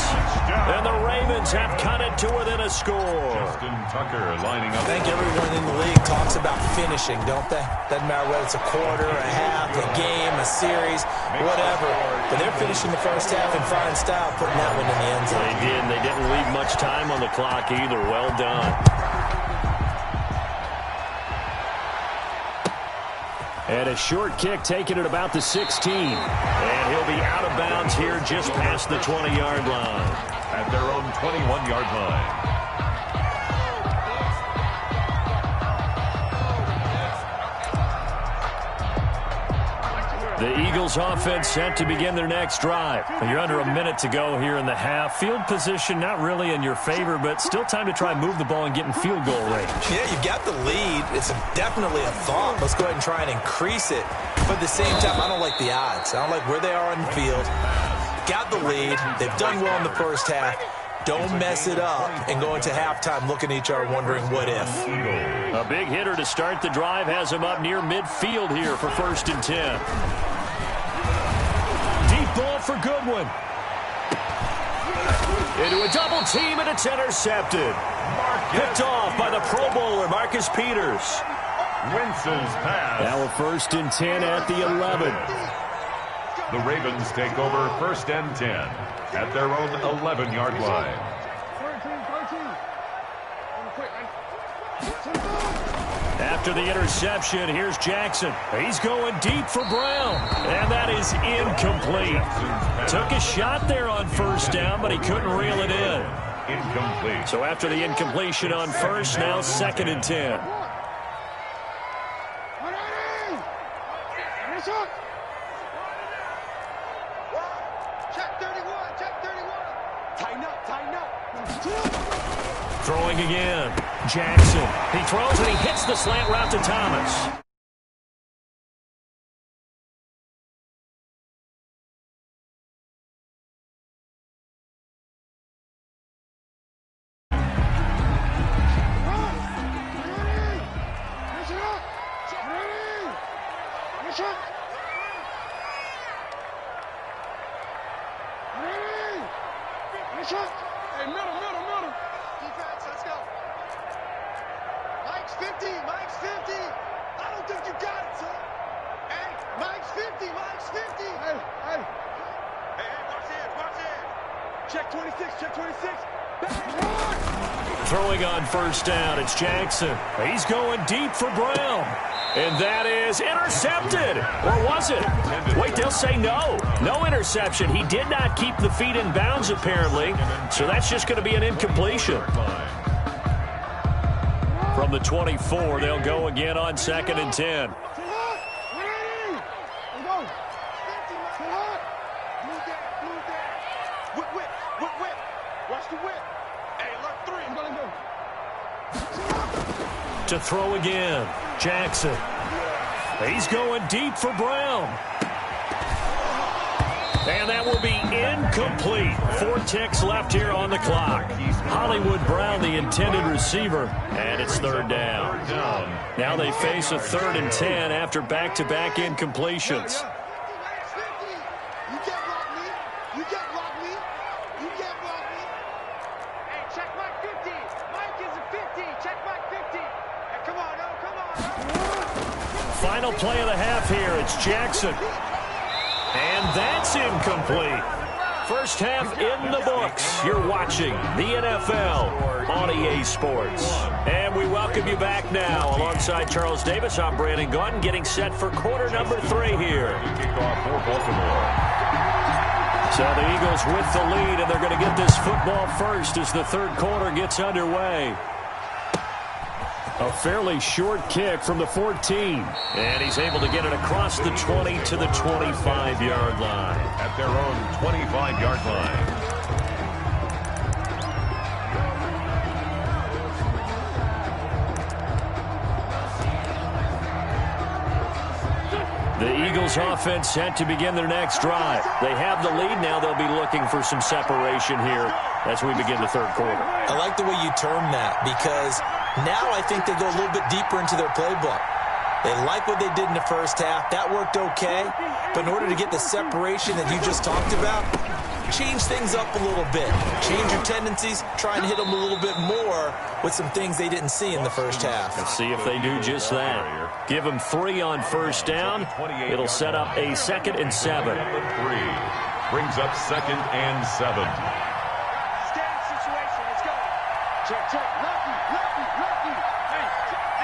Speaker 1: And the Ravens have cut it to within a score.
Speaker 3: Justin Tucker lining up.
Speaker 2: I think everyone in the league talks about finishing, don't they? Doesn't matter whether it's a quarter, a half, a game, a series, whatever. But they're finishing the first half in fine style, putting that one in the end zone.
Speaker 1: They did. They didn't leave much time on the clock either. Well done. And a short kick taken at about the 16. And he'll be out of bounds here just past the 20-yard line.
Speaker 3: At their own 21-yard line.
Speaker 1: The Eagles offense set to begin their next drive. You're under a minute to go here in the half. Field position not really in your favor, but still time to try and move the ball and get in field goal range.
Speaker 2: Yeah, you got the lead. It's definitely a thought. Let's go ahead and try and increase it. But at the same time, I don't like the odds. I don't like where they are on the field. Got the lead. They've done well in the first half. Don't mess it up and go into halftime looking at each other wondering what if.
Speaker 1: A big hitter to start the drive has him up near midfield here for 1st and 10. Deep ball for Goodwin. Into a double team, and it's intercepted. Picked off by the Pro Bowler, Marcus Peters.
Speaker 3: Wentz's pass.
Speaker 1: Now a 1st and 10 at the 11.
Speaker 3: The Ravens take over 1st and 10 at their own 11-yard line.
Speaker 1: after the interception, here's Jackson. He's going deep for Brown, and that is incomplete. Took a shot there on first down, but he couldn't reel it in.
Speaker 3: Incomplete.
Speaker 1: So after the incompletion on first, now 2nd and 10.
Speaker 7: Check 31, check 31. Tighten up, tighten up.
Speaker 1: Throwing again. Jackson. He throws and he hits the slant route to Thomas.
Speaker 7: Hey, middle. Defense, let's go. Mike's 50, Mike's 50. I don't think you got it, son. Hey, Mike's 50, Mike's 50. Hey, watch it. Check 26, check 26.
Speaker 1: Throwing on first down, it's Jackson. He's going deep for Brown. And that is intercepted. Or was it? Wait, they'll say no. No interception. He did not keep the feet in bounds, apparently. So that's just going to be an incompletion. From the 24, they'll go again on 2nd and 10.
Speaker 7: Whip. Watch the whip. Hey, alert 3. I'm going to go.
Speaker 1: To throw again, Jackson. He's going deep for Brown. And that will be incomplete. 4 ticks left here on the clock. Hollywood Brown, the intended receiver, and it's 3rd down. Now they face a 3rd and 10 after back-to-back incompletions. Final play of the half here. It's Jackson. And that's incomplete. First half in the books. You're watching the NFL on EA Sports. And we welcome you back now. Alongside Charles Davis, I'm Brandon Gaudin, getting set for quarter number 3 here.
Speaker 3: Kickoff for Baltimore.
Speaker 1: So the Eagles with the lead, and they're going to get this football first as the 3rd quarter gets underway. A fairly short kick from the 14. And he's able to get it across the 20 to the 25-yard line.
Speaker 3: At their own 25-yard line.
Speaker 1: The Eagles offense set to begin their next drive. They have the lead now. They'll be looking for some separation here as we begin the 3rd quarter.
Speaker 2: I like the way you term that, because now I think they go a little bit deeper into their playbook. They like what they did in the first half. That worked okay. But in order to get the separation that you just talked about, change things up a little bit. Change your tendencies. Try and hit them a little bit more with some things they didn't see in the first half.
Speaker 1: Let's see if they do just that. Give them 3 on first down. It'll set up a 2nd and 7.
Speaker 3: Number 3 brings up 2nd and 7.
Speaker 7: Stand situation. Let's go. Check. Lucky. Hey,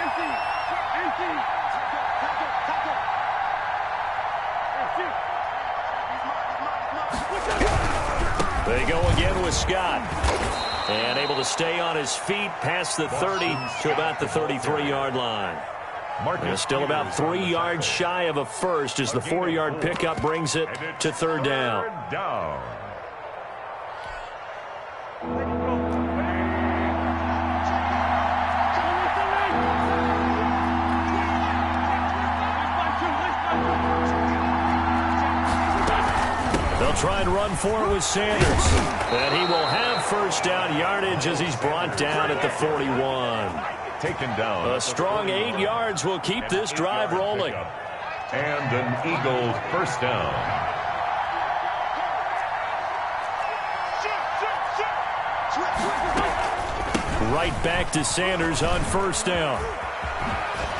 Speaker 7: empty. Tackle.
Speaker 1: They go again with Scott. And able to stay on his feet past the 30 to about the 33-yard line. And still about 3 yards shy of a first as the 4-yard pickup brings it to 3rd down. They'll try and run for it with Sanders. And he will have first down yardage as he's brought down at the 41.
Speaker 3: Taken down.
Speaker 1: A strong 8 yards will keep this drive rolling.
Speaker 3: And an Eagle first down.
Speaker 1: Right back to Sanders on first down.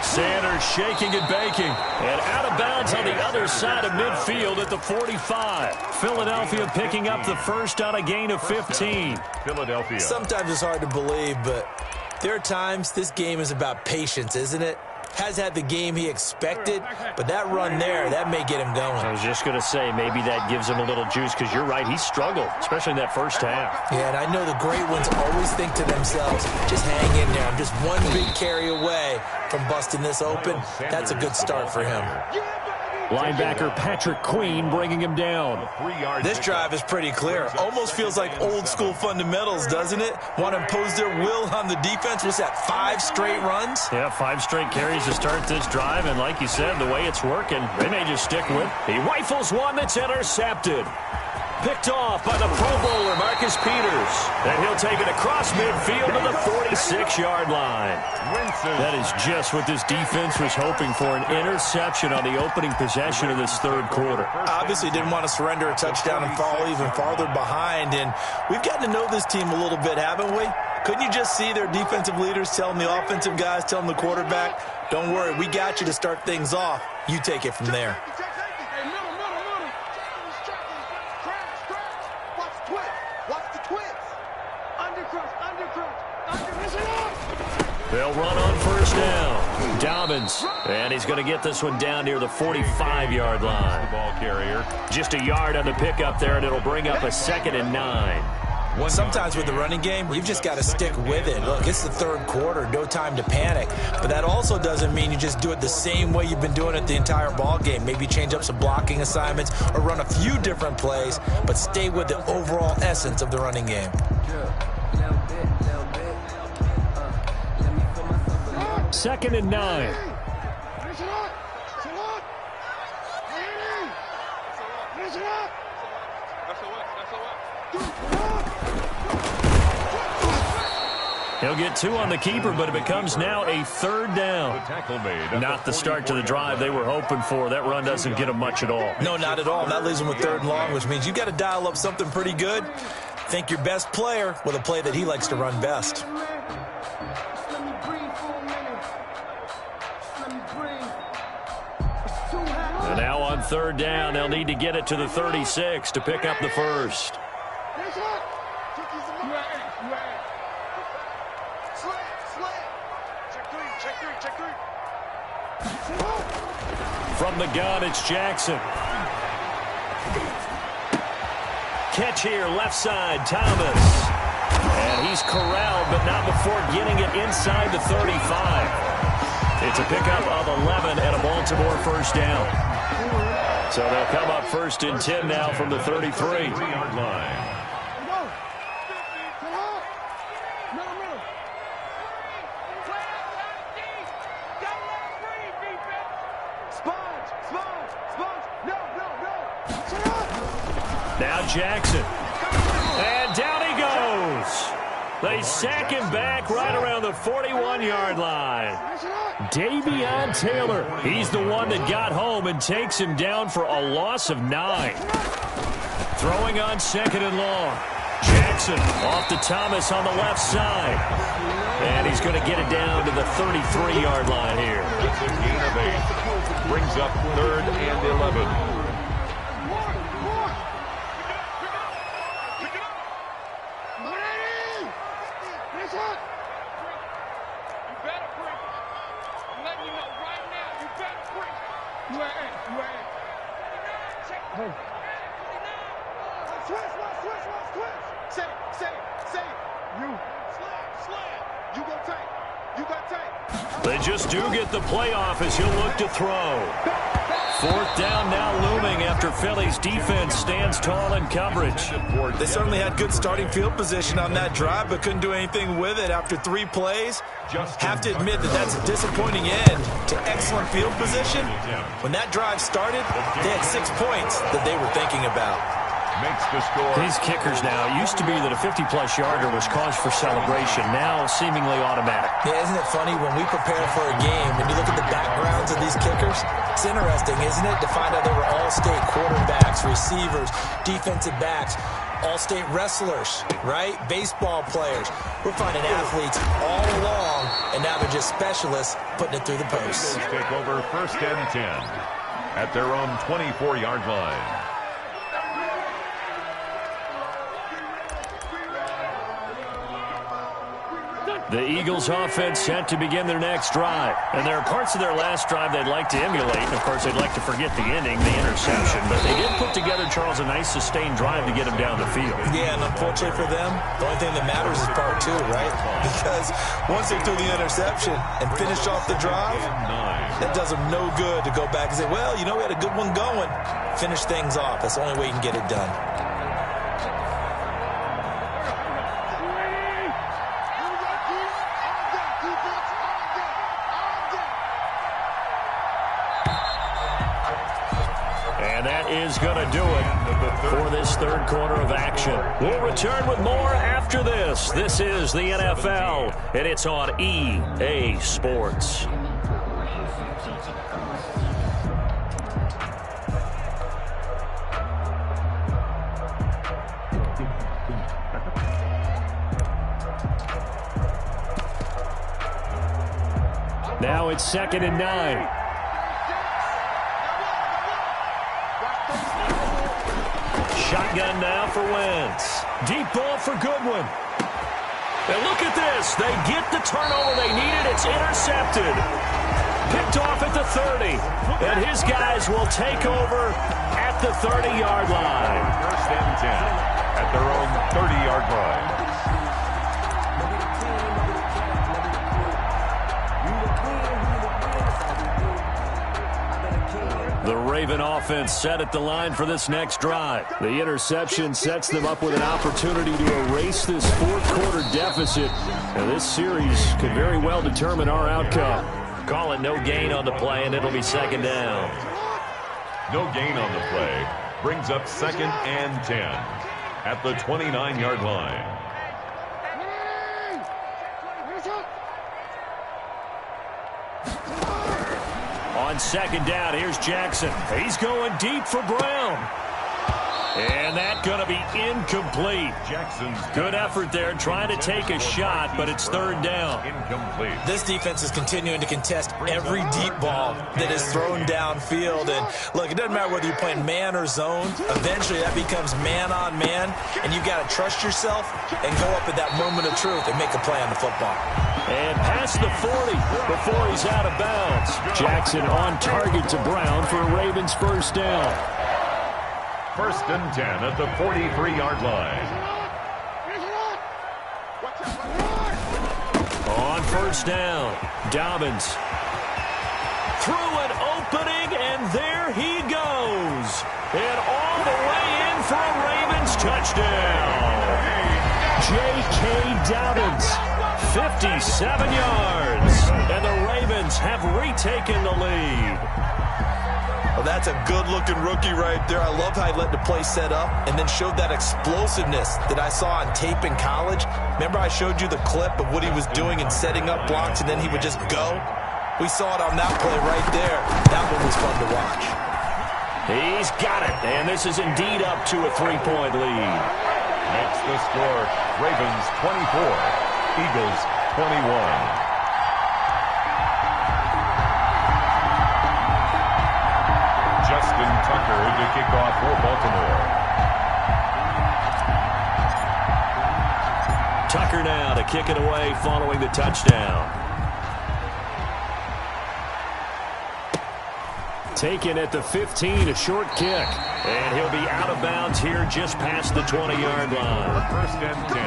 Speaker 1: Sanders shaking and baking. And out of bounds on the other side of midfield at the 45. Philadelphia picking up the first on a gain of 15.
Speaker 3: Philadelphia.
Speaker 2: Sometimes it's hard to believe, but there are times this game is about patience, isn't it? has had the game he expected, but that run there, that may get him going.
Speaker 1: I was just going to say, maybe that gives him a little juice, because you're right, he struggled, especially in that first half.
Speaker 2: Yeah, and I know the great ones always think to themselves, just hang in there. I'm just one big carry away from busting this open. That's a good start for him.
Speaker 6: Linebacker Patrick Queen bringing him down.
Speaker 2: This drive is pretty clear. Almost feels like old school fundamentals, doesn't it? Want to impose their will on the defense. What's that, 5 straight runs?
Speaker 1: Yeah, 5 straight carries to start this drive, and like you said, the way it's working, they may just stick with. He rifles one that's intercepted. Picked off by the Pro Bowler, Marcus Peters. And he'll take it across midfield to the 46-yard line. That is just what this defense was hoping for, an interception on the opening possession of this third quarter.
Speaker 2: Obviously didn't want to surrender a touchdown and fall even farther behind. And we've gotten to know this team a little bit, haven't we? Couldn't you just see their defensive leaders telling the offensive guys, telling the quarterback, don't worry, we got you to start things off. You take it from there.
Speaker 1: They'll run on first down. Dobbins, and he's going to get this one down near the 45-yard line.
Speaker 3: Ball carrier.
Speaker 1: Just a yard on the pickup there, and it'll bring up a 2nd and 9.
Speaker 2: Sometimes with the running game, you've just got to stick with it. Look, it's the third quarter, no time to panic. But that also doesn't mean you just do it the same way you've been doing it the entire ball game. Maybe change up some blocking assignments or run a few different plays, but stay with the overall essence of the running game.
Speaker 6: 2nd and 9.
Speaker 1: He'll get 2 on the keeper, but it becomes now a 3rd down. Not the start to the drive they were hoping for. That run doesn't get them much at all.
Speaker 2: No, not at all. That leaves them with 3rd and long, which means you've got to dial up something pretty good. Think your best player with a play that he likes to run best.
Speaker 1: And now on 3rd down, they'll need to get it to the 36 to pick up the first. From the gun, it's Jackson. Catch here, left side, Thomas. And he's corralled, but not before getting it inside the 35. It's a pickup of 11 and a Baltimore first down. So they'll come up 1st and 10 now from the 33-yard line. Now Jackson. And down he goes. They sack him back right around the 41-yard line. Davion Taylor, he's the one that got home and takes him down for a loss of 9. Throwing on 2nd and long. Jackson off to Thomas on the left side. And he's going to get it down to the 33-yard line here.
Speaker 3: It's a gain of 8. Brings up 3rd and 11.
Speaker 1: They just do get the playoff as he'll look to throw. 4th down now looming after Philly's defense stands tall in coverage.
Speaker 2: They certainly had good starting field position on that drive, but couldn't do anything with it after 3 plays. Have to admit that that's a disappointing end to excellent field position. When that drive started, they had 6 points that they were thinking about.
Speaker 3: Makes the score.
Speaker 1: These kickers now, it used to be that a 50-plus yarder was cause for celebration, now seemingly automatic.
Speaker 2: Yeah, isn't it funny when we prepare for a game, when you look at the backgrounds of these kickers, it's interesting, isn't it, to find out they were all-state quarterbacks, receivers, defensive backs, all-state wrestlers, right? Baseball players. We're finding athletes all along, and now they're just specialists putting it through the posts.
Speaker 3: Take over 1st and 10 at their own 24-yard line.
Speaker 1: The Eagles offense set to begin their next drive. And there are parts of their last drive they'd like to emulate. And, of course, they'd like to forget the ending, the interception. But they did put together, Charles, a nice sustained drive to get them down the field.
Speaker 2: Yeah, and unfortunately for them, the only thing that matters is part two, right? Because once they threw the interception and finished off the drive, that does them no good to go back and say, well, you know, we had a good one going. Finish things off. That's the only way you can get it done.
Speaker 1: Is going to do it for this third quarter of action. We'll return with more after this. This is the NFL, and it's on EA Sports. Now it's 2nd and 9. Shotgun now for Wentz. Deep ball for Goodwin. And look at this. They get the turnover they needed. It's intercepted. Picked off at the 30. And his guys will take over at the 30-yard line.
Speaker 3: 1st and 10 at their own 30-yard line.
Speaker 1: The Raven offense set at the line for this next drive. The interception sets them up with an opportunity to erase this fourth quarter deficit. And this series could very well determine our outcome. Call it no gain on the play, and it'll be 2nd down.
Speaker 3: No gain on the play. Brings up 2nd and 10 at the 29-yard line.
Speaker 1: On 2nd down, here's Jackson. He's going deep for Brown. And that's going to be incomplete.
Speaker 3: Jackson's
Speaker 1: good effort there trying to take a shot, but it's 3rd down.
Speaker 3: Incomplete.
Speaker 2: This defense is continuing to contest every deep ball that is thrown downfield. And look, it doesn't matter whether you're playing man or zone. Eventually that becomes man on man, and you've got to trust yourself and go up at that moment of truth and make a play on the football.
Speaker 1: And past the 40 before he's out of bounds. Jackson on target to Brown for a Ravens 1st down.
Speaker 3: 1st and 10 at the 43-yard line.
Speaker 1: On 1st down, Dobbins through an opening, and there he goes. And all the way in for a Ravens touchdown. J.K. Dobbins, 57 yards. And the Ravens have retaken the lead.
Speaker 2: Well, that's a good-looking rookie right there. I love how he let the play set up and then showed that explosiveness that I saw on tape in college. Remember I showed you the clip of what he was doing and setting up blocks, and then he would just go? We saw it on that play right there. That one was fun to watch.
Speaker 1: He's got it, and this is indeed up to a 3-point lead.
Speaker 3: That's the score. Ravens 24, Eagles 21. Tucker to kick off for Baltimore.
Speaker 1: Tucker now to kick it away following the touchdown. Taken at the 15, a short kick. And he'll be out of bounds here just past the 20-yard line.
Speaker 3: 1st and 10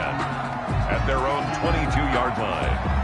Speaker 3: at their own 22-yard line.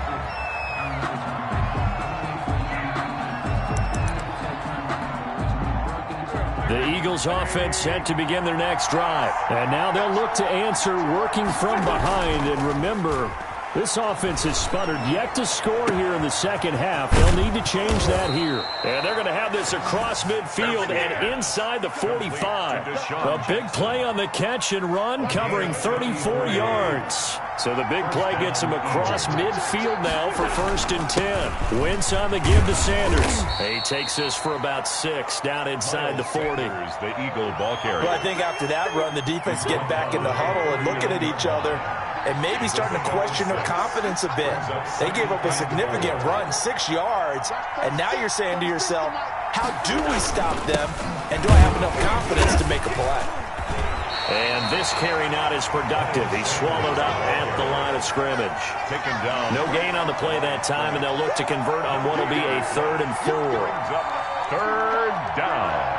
Speaker 1: The Eagles offense set to begin their next drive. And now they'll look to answer working from behind. And remember, this offense has sputtered yet to score here in the 2nd half. They'll need to change that here. And they're going to have this across midfield and inside the 45. A big play on the catch and run covering 34 yards. So the big play gets him across midfield now for 1st and 10. Wentz on the give to Sanders. He takes this for about 6 down inside the 40.
Speaker 3: The Eagle ball carrier.
Speaker 2: Well, I think after that run, the defense getting back in the huddle and looking at each other and maybe starting to question their confidence a bit. They gave up a significant run, 6 yards, and now you're saying to yourself, how do we stop them, and do I have enough confidence to make a play?
Speaker 1: And this carry not as productive. He swallowed up at the line of scrimmage.
Speaker 3: Taken down.
Speaker 1: No gain on the play that time, and they'll look to convert on what will be a 3rd and 4.
Speaker 3: Brings up 3rd down.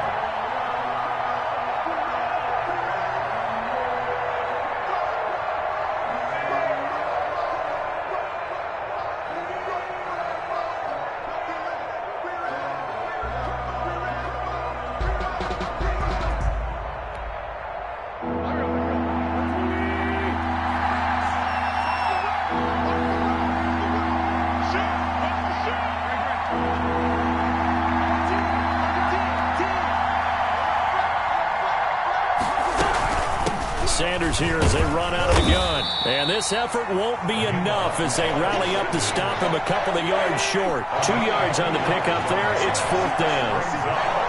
Speaker 1: Sanders here as they run out of the gun. And this effort won't be enough as they rally up to stop him a couple of yards short. 2 yards on the pickup there. It's 4th down.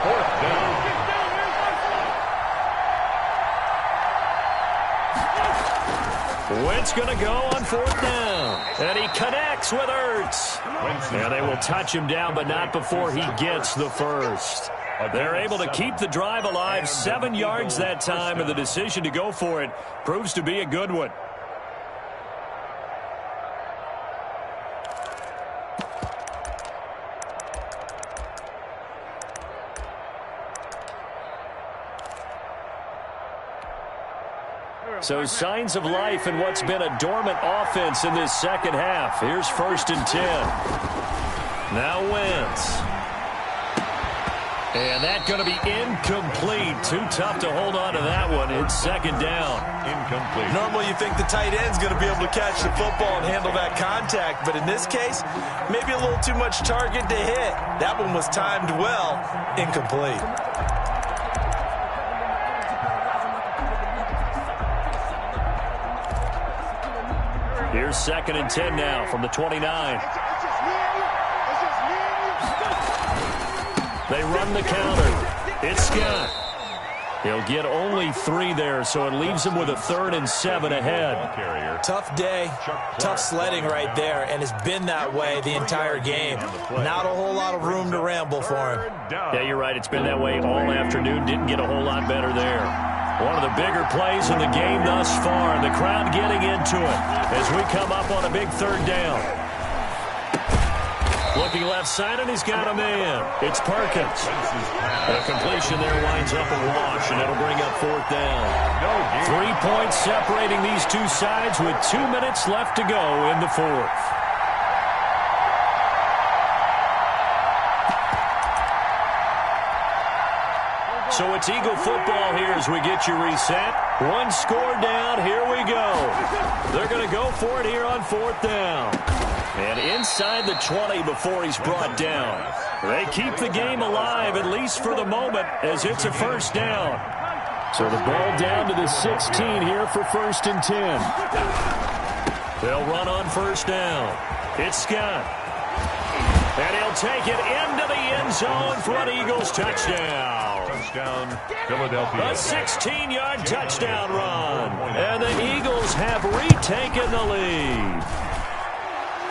Speaker 3: 4th down.
Speaker 1: Wentz going to go on 4th down. And he connects with Ertz. And they will touch him down, but not before he gets the first. They're able to keep the drive alive, 7 yards that time, and the decision to go for it proves to be a good one. So signs of life in what's been a dormant offense in this second half. Here's 1st and 10. Now Wentz. And that's going to be incomplete. Too tough to hold on to that one. It's 2nd down.
Speaker 3: Incomplete.
Speaker 2: Normally you think the tight end's going to be able to catch the football and handle that contact, but in this case, maybe a little too much target to hit. That one was timed well. Incomplete.
Speaker 1: Here's 2nd and 10 now from the 29. They run the counter. It's Scott. He'll get only 3 there, so it leaves him with a 3rd and 7 ahead.
Speaker 2: Tough day, tough sledding right there, and it's been that way the entire game. Not a whole lot of room to ramble for him.
Speaker 1: Yeah, you're right. It's been that way all afternoon. Didn't get a whole lot better there. One of the bigger plays in the game thus far, and the crowd getting into it as we come up on a big 3rd down. Looking left side, and he's got a man. It's Perkins. The completion there winds up a wash, and it'll bring up 4th down. 3 points separating these two sides with 2 minutes left to go in the 4th. So it's Eagle football here as we get you reset. 1 score down. Here we go. They're going to go for it here on 4th down. And inside the 20 before he's brought down. They keep the game alive, at least for the moment, as it's a 1st down. So the ball down to the 16 here for 1st and 10. They'll run on 1st down. It's Scott. And he'll take it into the end zone for an Eagles touchdown.
Speaker 3: Touchdown, Philadelphia.
Speaker 1: A 16-yard touchdown run. And the Eagles have retaken the lead.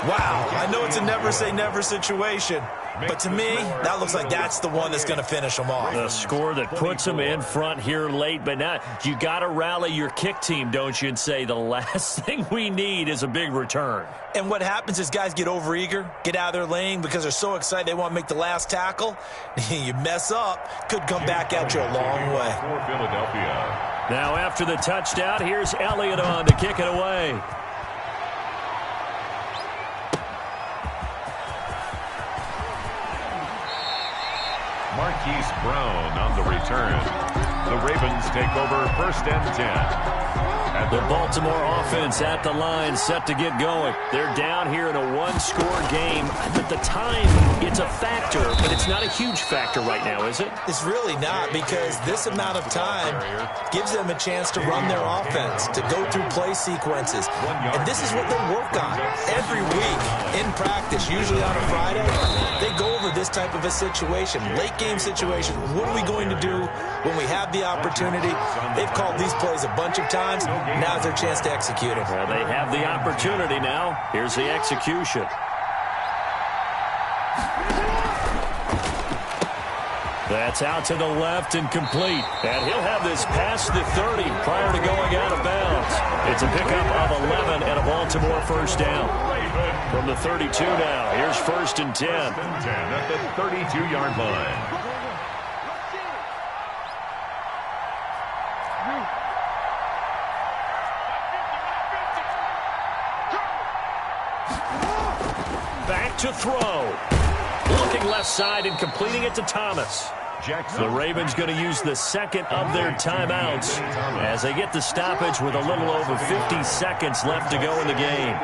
Speaker 2: Wow, I know it's a never-say-never situation, but to me, that looks like that's the one that's going to finish them off.
Speaker 1: The score that puts them in front here late, but not. You got to rally your kick team, don't you, and say the last thing we need is a big return.
Speaker 2: And what happens is guys get overeager, get out of their lane because they're so excited they want to make the last tackle. You mess up, could come back at you a long way.
Speaker 3: For Philadelphia.
Speaker 1: Now after the touchdown, here's Elliott on to kick it away.
Speaker 3: Marquise Brown on the return. The Ravens take over 1st and 10.
Speaker 1: The Baltimore offense at the line, set to get going. They're down here in a 1-score game. At the time, it's a factor, but it's not a huge factor right now, is it?
Speaker 2: It's really not, because this amount of time gives them a chance to run their offense, to go through play sequences. And this is what they work on every week in practice, usually on a Friday. They go over this type of a situation, late game situation. What are we going to do when we have the opportunity? They've called these plays a bunch of times. Now's their chance to execute it.
Speaker 1: Well, they have the opportunity now. Here's the execution. That's out to the left and complete. And he'll have this past the 30 prior to going out of bounds. It's a pickup of 11 and a Baltimore first down. From the 32 now, here's 1st and 10.
Speaker 3: At the 32-yard line.
Speaker 1: Back to throw. Looking left side and completing it to Thomas. The Ravens going to use the second of their timeouts as they get the stoppage with a little over 50 seconds left to go in the game.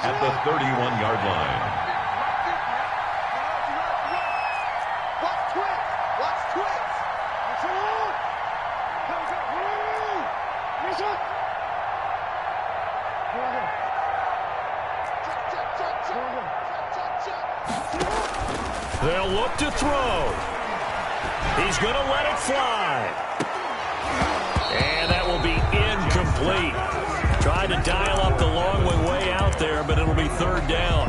Speaker 3: At the 31-yard line.
Speaker 7: Watch twitch. Watch twitch.
Speaker 1: They'll look to throw. He's going to let it fly. And that will be incomplete. Tried to dial up the long way out there, but it'll be 3rd down.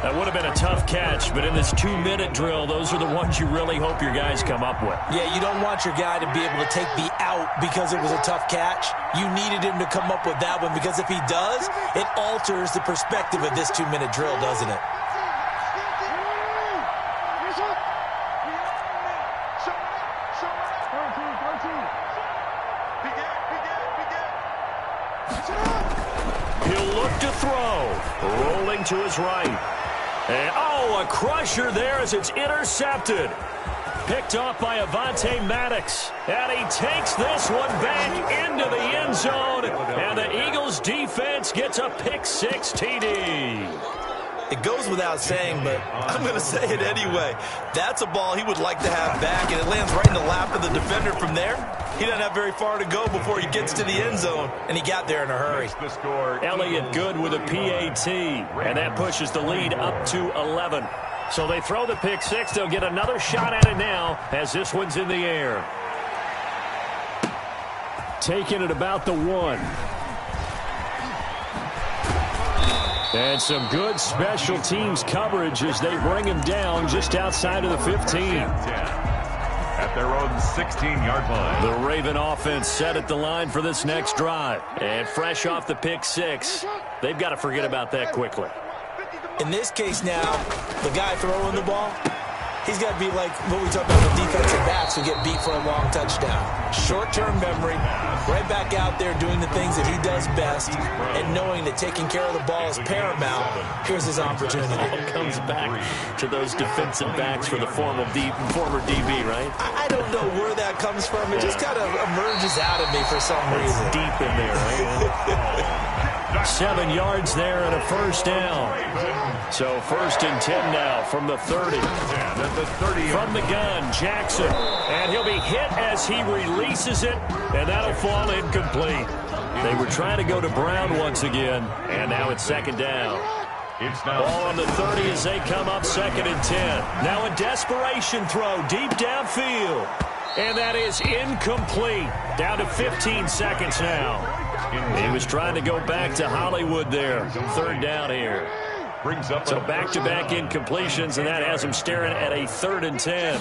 Speaker 1: That would have been a tough catch, but in this 2-minute drill, those are the ones you really hope your guys come up with.
Speaker 2: Yeah, you don't want your guy to be able to take the out because it was a tough catch. You needed him to come up with that one because if he does, it alters the perspective of this 2-minute drill, doesn't it?
Speaker 1: He'll look to throw. Rolling to his right. And, a crusher there as it's intercepted. Picked off by Avonte Maddox. And he takes this one back into the end zone. And the Eagles defense gets a pick-6 TD.
Speaker 2: It goes without saying, but I'm going to say it anyway. That's a ball he would like to have back, and it lands right in the lap of the defender from there. He doesn't have very far to go before he gets to the end zone, and he got there in a hurry.
Speaker 1: Elliott Good with a PAT, and that pushes the lead up to 11. So they throw the pick-6. They'll get another shot at it now as this one's in the air. Taking it about the 1. And some good special teams coverage as they bring him down just outside of the 15.
Speaker 3: At their own 16-yard line.
Speaker 1: The Raven offense set at the line for this next drive. And fresh off the pick-6, they've got to forget about that quickly.
Speaker 2: In this case now, the guy throwing the ball, he's got to be like what we talk about with defensive backs who get beat for a long touchdown. Short-term memory, right back out there doing the things that he does best, and knowing that taking care of the ball is paramount. Here's his opportunity.
Speaker 1: It comes back to those defensive backs for the former DB, right?
Speaker 2: I don't know where that comes from. It just kind of emerges out of me for some reason.
Speaker 1: It's deep in there, right? 7 yards there and a first down. So 1st and 10 now from the 30. From the gun, Jackson. And he'll be hit as he releases it, and that'll fall incomplete. They were trying to go to Brown once again, and now it's 2nd down. Ball on the 30 as they come up 2nd and 10. Now a desperation throw deep downfield. And that is incomplete. Down to 15 seconds now. He was trying to go back to Hollywood there. 3rd down here. So back-to-back incompletions, and that has him staring at a 3rd and 10.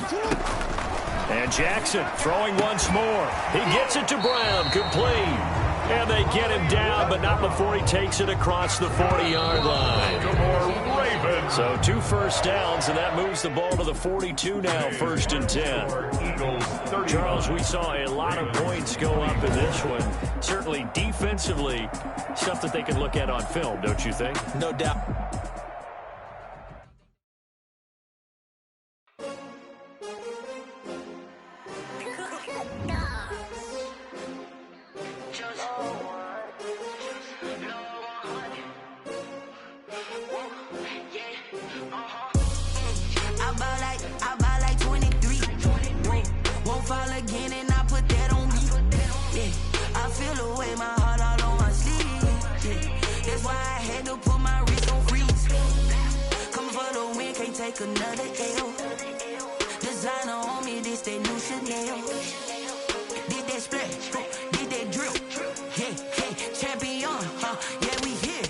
Speaker 1: And Jackson throwing once more. He gets it to Brown, complete. And they get him down, but not before he takes it across the 40-yard line. So 2 first downs, and that moves the ball to the 42 now, 1st and 10. Charles, we saw a lot of points go up in this one. Certainly defensively, stuff that they can look at on film, don't you think?
Speaker 2: No doubt.
Speaker 5: Another L. Designer on me, this that new Chanel. Did that splash, did that drip. Yeah, champion, yeah, we here.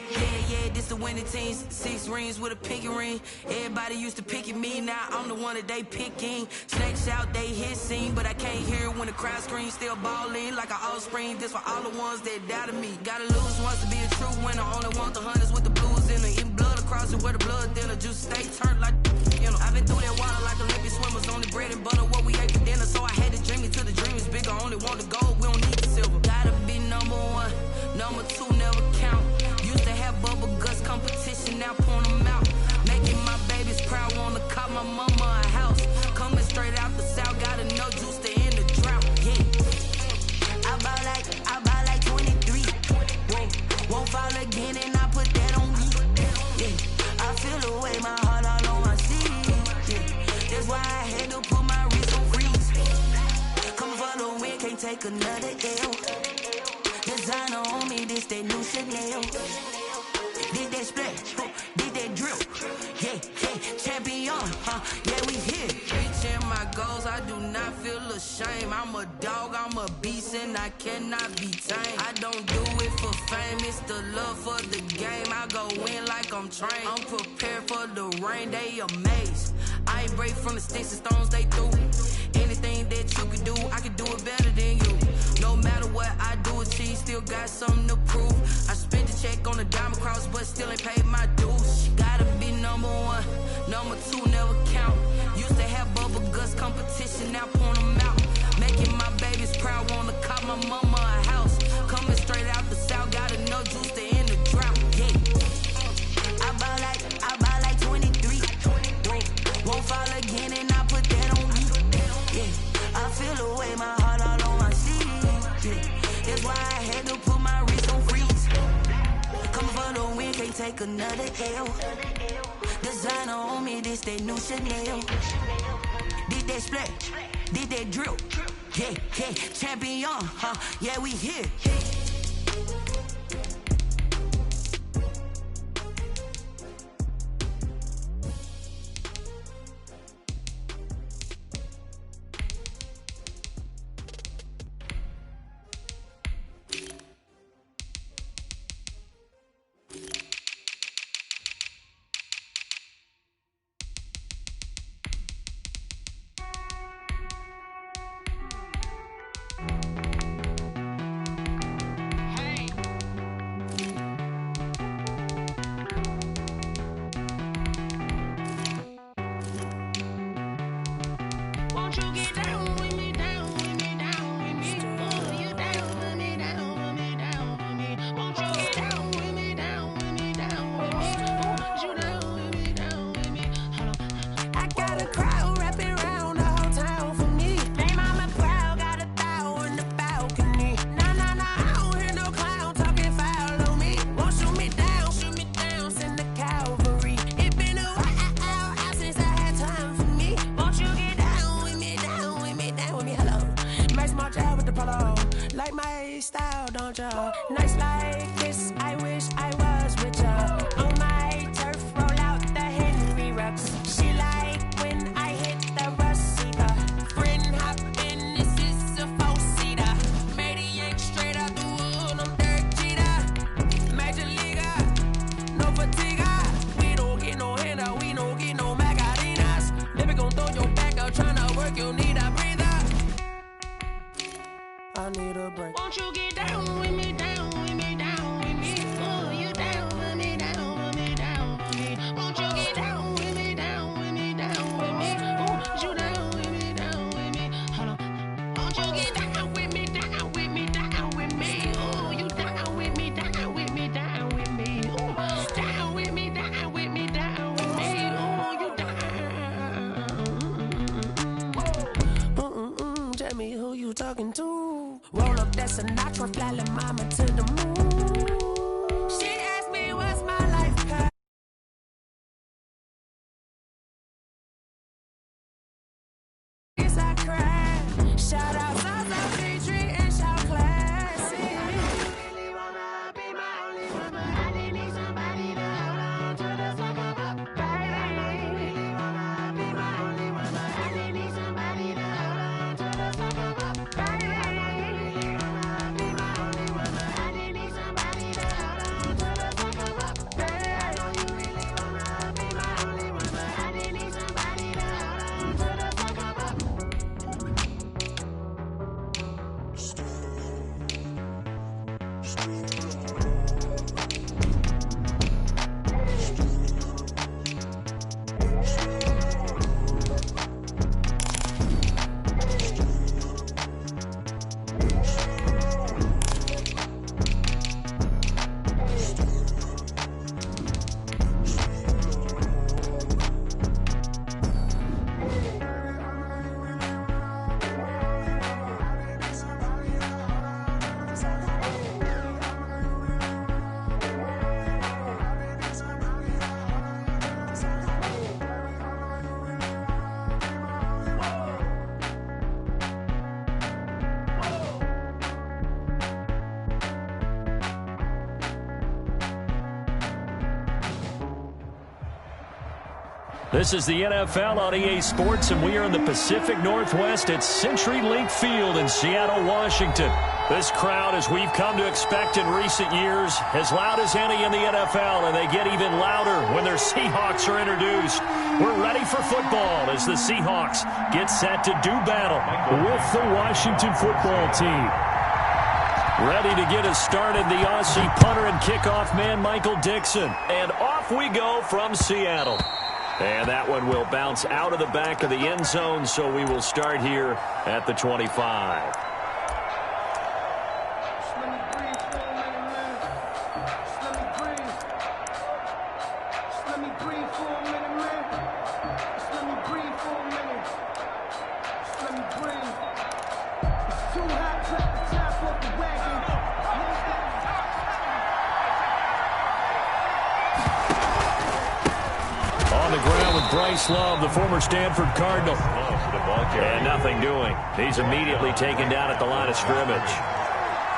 Speaker 5: Yeah, this the win.
Speaker 8: many teams, 6 rings with a pinky ring. Everybody used to pick at me, now I'm the one that they picking. Snakes out, they hissing, but I can't hear when the crowd screams. Still balling like an offspring. This for all the ones that doubted me. Gotta lose once to be a true winner. Only want the hunters with the blues in it. Eating blood across it where the blood dinner. Juice stay turned like, you know. I've been through that water like Olympic swimmers. Only bread and butter, what we ate for dinner. So I had to dream it till the dream is bigger. Only want the gold, we don't need the silver. Gotta be number 1, number 2 never count. Used to have bubble guts competition, now point them out. Making my babies proud, wanna call my mama a house. Coming straight out the south, got enough juice to end the drought. Yeah, I buy like 23. Won't fall again, and I put that on me. Yeah, I feel the way, my heart all on my sleeve. Yeah, that's why I had to put my wrist on freeze. Coming for the win, can't take another L. Designer on me, this that new Chanel. Did that splash, did that drill. Yeah, champion, yeah, we here. Reaching my goals, I do not feel ashamed. I'm a dog, I'm a beast, and I cannot be tamed. I don't do it for fame, it's the love for the game. I go in like I'm trained. I'm prepared for the rain, they amazed. I ain't break from the sticks and stones they threw. Anything that you can do, I can do it better than you. No matter what I do, achieve, still got something to prove. I spent the check on the diamond cross, but still ain't paid my dues. Gotta be number 1, number 2 never count. Used to have bubble guts competition, now point them out. Making my babies proud, wanna call my mama a house. Coming straight out the south, got enough juice to end the drought. Yeah, I buy like 23. Won't fall again, and I put that on me. Yeah, I feel the way, my heart all on my sleeve. Yeah, that's why I had to put my wrist on freeze. Coming for the win, can't take another L. Designer on me, this that new Chanel. Did that splash, did that drill. Yeah, champion, yeah, we here.
Speaker 9: Nights like this, I wish I was with ya. On my turf, roll out the Henry Rux. She like when I hit the receiver. Friend hop in, this is a 4-seater. Matey yank straight out the wood, I'm Derek Jeter. Major leaguer, no fatigue. We don't get no handout, we don't get no Macarinas. Never gon' throw your back out, tryna work, you need a breather. I need a break. Won't you get down with me, down with me, down with me? Oh, you down with me, down with me, down with me. Won't you get down with me, down with me, down with me? Oh, you down with me, down with me? Hold on. Won't you get down with me, down with me, down with me? Oh, you down with me, down with me, down with me? Oh, down with me, down with me, down with me? Oh, you down. Tell me who you talking to. Roll up that Sinatra, fly la mama to the moon. She asked me what's my life path. Yes, I cried. Shout out South Petrie and shout classy. I really wanna be my only one, but I didn't need somebody to hold on to the sucker up, baby. I really wanna be my only one, but I didn't need somebody to hold on to the sucker up, baby.
Speaker 1: This is the NFL on EA Sports, and we are in the Pacific Northwest at CenturyLink Field in Seattle, Washington. This crowd, as we've come to expect in recent years, as loud as any in the NFL, and they get even louder when their Seahawks are introduced. We're ready for football as the Seahawks get set to do battle with the Washington football team. Ready to get us started, the Aussie punter and kickoff man, Michael Dixon. And off we go from Seattle. And that one will bounce out of the back of the end zone, so we will start here at the 25. Love, the former Stanford Cardinal. And nothing doing. He's immediately taken down at the line of scrimmage.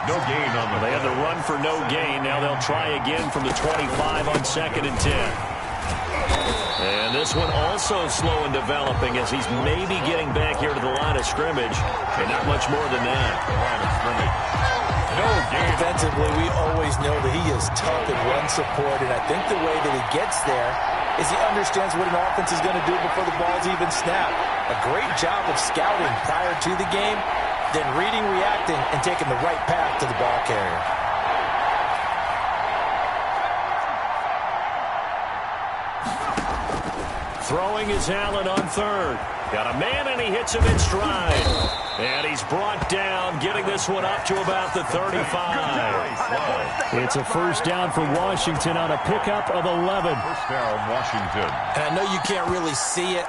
Speaker 3: No gain on the.
Speaker 1: They had the run for no gain. Now they'll try again from the 25 on 2nd and 10. And this one also slow in developing as he's maybe getting back here to the line of scrimmage. And not much more than that.
Speaker 3: Line of scrimmage. No gain.
Speaker 2: Defensively, we always know that he is tough in run support, and I think the way that he gets there is he understands what an offense is going to do before the ball's even snapped. A great job of scouting prior to the game, then reading, reacting, and taking the right path to the ball carrier.
Speaker 1: Throwing is Allen on 3rd. Got a man, and he hits him in stride. And he's brought down, getting this one up to about the 35.
Speaker 6: It's a first down for Washington on a pickup of 11.
Speaker 3: First down, Washington.
Speaker 2: And I know you can't really see it,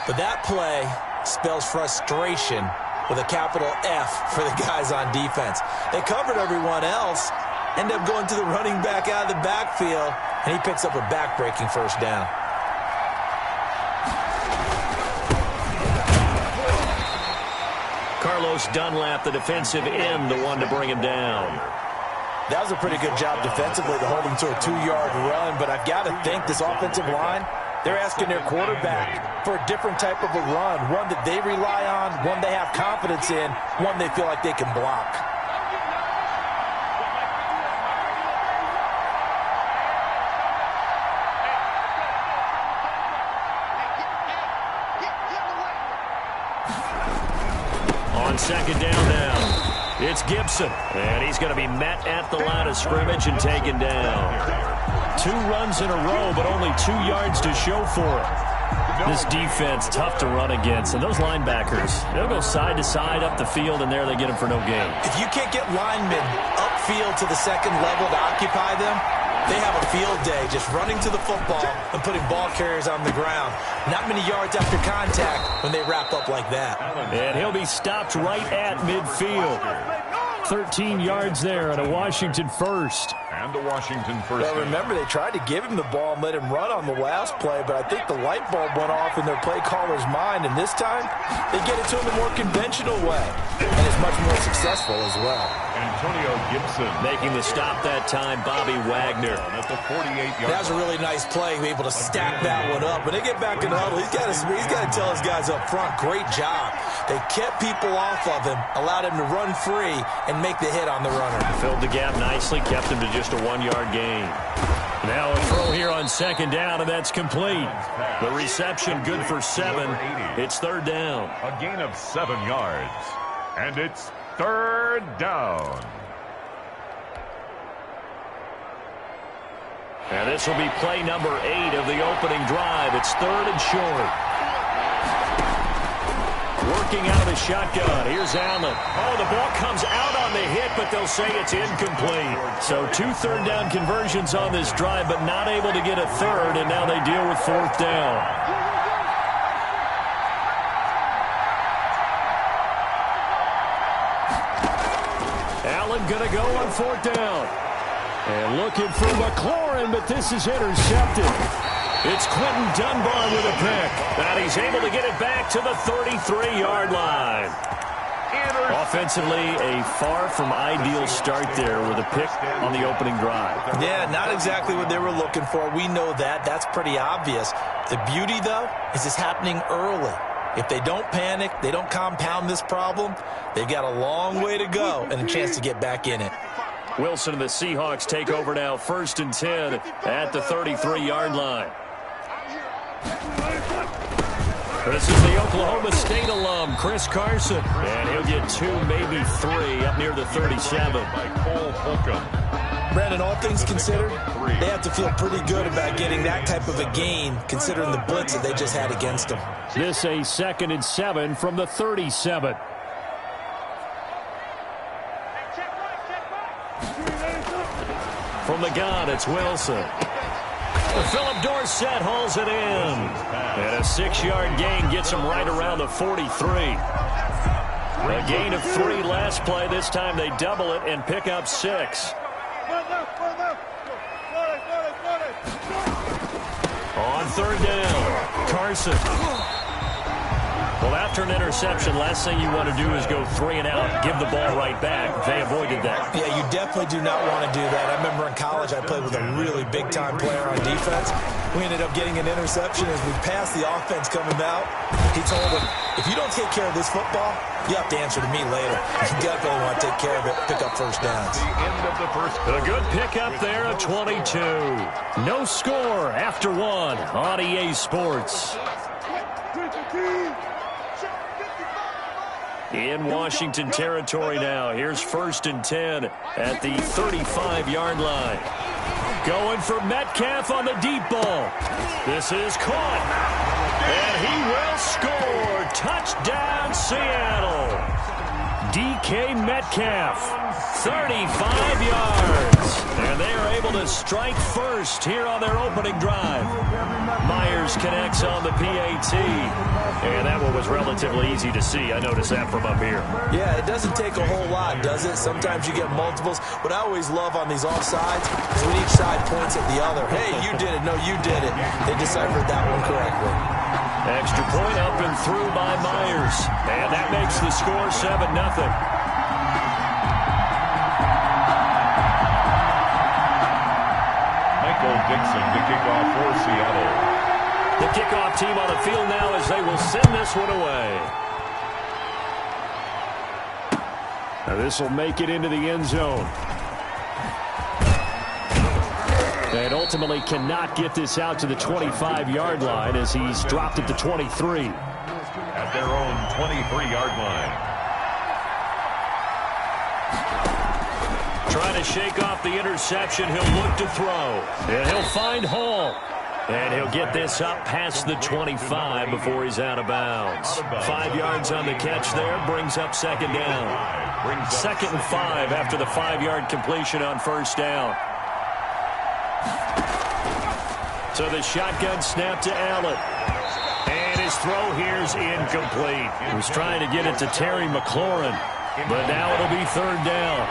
Speaker 2: but that play spells frustration with a capital F for the guys on defense. They covered everyone else, end up going to the running back out of the backfield, and he picks up a back-breaking first down.
Speaker 1: Carlos Dunlap, the defensive end, the one to bring him down.
Speaker 2: That was a pretty good job defensively to hold him to a 2-yard run, but I've got to think this offensive line, they're asking their quarterback for a different type of a run, one that they rely on, one they have confidence in, one they feel like they can block.
Speaker 1: On 2nd down now, it's Gibson, and he's going to be met at the line of scrimmage and taken down. 2 runs in a row, but only 2 yards to show for it. This defense, tough to run against, and those linebackers, they'll go side to side up the field, and there they get them for no gain.
Speaker 2: If you can't get linemen upfield to the second level to occupy them, they have a field day just running to the football and putting ball carriers on the ground. Not many yards after contact when they wrap up like that.
Speaker 6: And he'll be stopped right at midfield. 13 yards there and a Washington first.
Speaker 3: And the Washington first.
Speaker 2: Well, remember, they tried to give him the ball and let him run on the last play, but I think the light bulb went off in their play caller's mind, and this time they get it to him a more conventional way, and it's much more successful as well.
Speaker 3: Antonio Gibson.
Speaker 1: Making the stop that time, Bobby Wagner.
Speaker 3: At the 48-yard.
Speaker 2: That was a really nice play, able to stack that one up. When they get back in the huddle, he's got to tell his guys up front, great job. They kept people off of him, allowed him to run free, and make the hit on the runner.
Speaker 1: Filled the gap nicely, kept him to just a 1-yard gain. Now a throw here on 2nd down, and that's complete. The reception good for 7. It's 3rd down.
Speaker 3: A gain of 7 yards. And it's 3rd down.
Speaker 1: And this will be play number 8 of the opening drive. It's 3rd and short. Working out of the shotgun. Here's Allen. Oh, the ball comes out on the hit, but they'll say it's incomplete. So 2 third-down conversions on this drive, but not able to get a third, and now they deal with 4th down. Allen going to go on 4th down. And looking for McLaurin, but this is intercepted. It's Quentin Dunbar with a pick. And he's able to get it back to the 33-yard line. Offensively, a far from ideal start there with a pick on the opening drive.
Speaker 2: Yeah, not exactly what they were looking for. We know that. That's pretty obvious. The beauty, though, is it's happening early. If they don't panic, they don't compound this problem, they've got a long way to go and a chance to get back in it.
Speaker 1: Wilson and the Seahawks take over now, 1st and 10 at the 33-yard line. This is the Oklahoma State alum, Chris Carson. And he'll get 2, maybe 3 up near the 37.
Speaker 3: By Cole Holcomb.
Speaker 2: Brandon, all things considered, they have to feel pretty good about getting that type of a gain, considering the blitz that they just had against them.
Speaker 6: This a 2nd and 7 from the 37.
Speaker 1: From the gun, it's Wilson. Philip Dorsett hauls it in. And a 6-yard gain gets him right around the 43. A gain of 3 last play. This time they double it and pick up 6. On 3rd down, Carson. Well, after an interception, last thing you want to do is go 3 and out, give the ball right back. They avoided that.
Speaker 2: Yeah, you definitely do not want to do that. I remember in college I played with a really big-time player on defense. We ended up getting an interception as we passed the offense coming out. He told him, if you don't take care of this football, you have to answer to me later. You definitely want to take care of it, pick up first downs.
Speaker 3: The end of the first.
Speaker 1: A good pickup there of 22. No score after 1 on EA Sports. In Washington territory now. Here's 1st and 10 at the 35-yard line. Going for Metcalf on the deep ball. This is caught. And he will score. Touchdown, Seattle. DK Metcalf, 35 yards. And they are able to strike first here on their opening drive. Myers connects on the PAT. And that one was relatively easy to see. I noticed that from up here.
Speaker 2: Yeah, it doesn't take a whole lot, does it? Sometimes you get multiples. What I always love on these offsides is when each side points at the other. Hey, you did it. No, you did it. They deciphered that one correctly.
Speaker 1: Extra point up and through by Myers. And that makes the score 7-0.
Speaker 3: Michael Dixon to kick off for Seattle.
Speaker 1: The kickoff team on the field now as they will send this one away.
Speaker 6: Now this will make it into the end zone. And ultimately cannot get this out to the 25-yard line as he's dropped it to 23.
Speaker 3: At their own 23-yard line.
Speaker 1: Trying to shake off the interception. He'll look to throw. And he'll find Hall. And he'll get this up past the 25 before he's out of bounds. 5 yards on the catch there. Brings up 2nd down. 2nd and 5 after the 5-yard completion on 1st down. So the shotgun snap to Allen. And his throw here is incomplete. He was trying to get it to Terry McLaurin. But now it'll be 3rd down.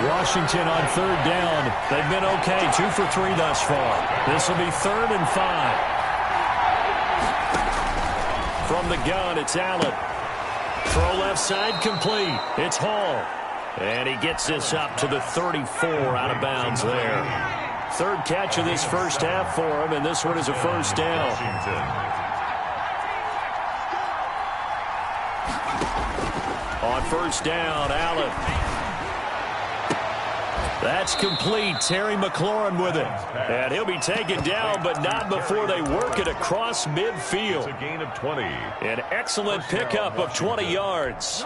Speaker 1: Washington on 3rd down. They've been okay. 2 for 3 thus far. This will be 3rd and 5. From the gun, it's Allen. Throw left side complete. It's Hall. And he gets this up to the 34 out of bounds there. 3rd catch of this first half for him, and this one is a 1st down. On 1st down, Allen. That's complete. Terry McLaurin with it. And he'll be taken down, but not before they work it across midfield.
Speaker 3: It's a gain of 20.
Speaker 1: An excellent pickup of 20 yards.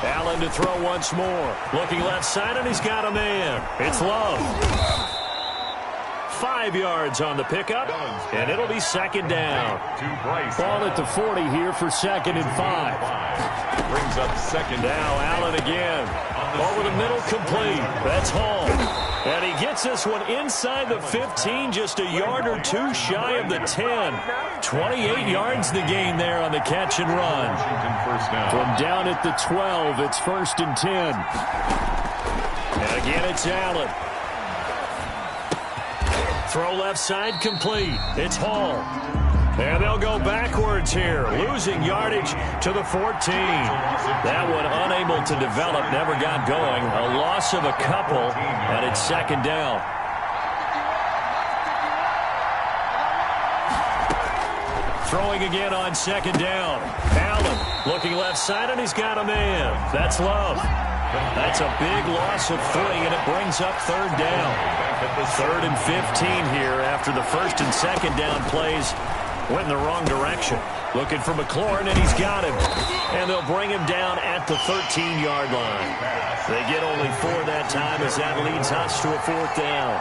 Speaker 1: Allen to throw once more. Looking left side, and he's got a man. It's Love. 5 yards on the pickup, and it'll be 2nd down.
Speaker 6: Ball at the 40 here for 2nd and 5.
Speaker 3: Brings up 2nd.
Speaker 1: Now Allen again. Over the middle, complete. That's Hall. And he gets this one inside the 15, just a yard or 2 shy of the 10. 28 yards the gain there on the catch and run.
Speaker 6: From down at the 12, it's 1st and 10.
Speaker 1: And again, it's Allen. Throw left side complete. It's Hall. And they'll go backwards here, losing yardage to the 14. That one unable to develop, never got going. A loss of a couple, and it's second down. Throwing again on second down. Allen looking left side, and he's got a man. That's Love. That's a big loss of 3, and it brings up third down. 3rd and 15 here after the first and second down plays went in the wrong direction. Looking for McLaurin, and he's got him. And they'll bring him down at the 13-yard line. They get only 4 that time as that leads us to a 4th down.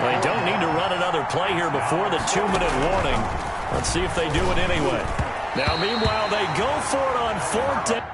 Speaker 1: They don't need to run another play here before the 2-minute warning. Let's see if they do it anyway. Now, meanwhile, they go for it on 4th down.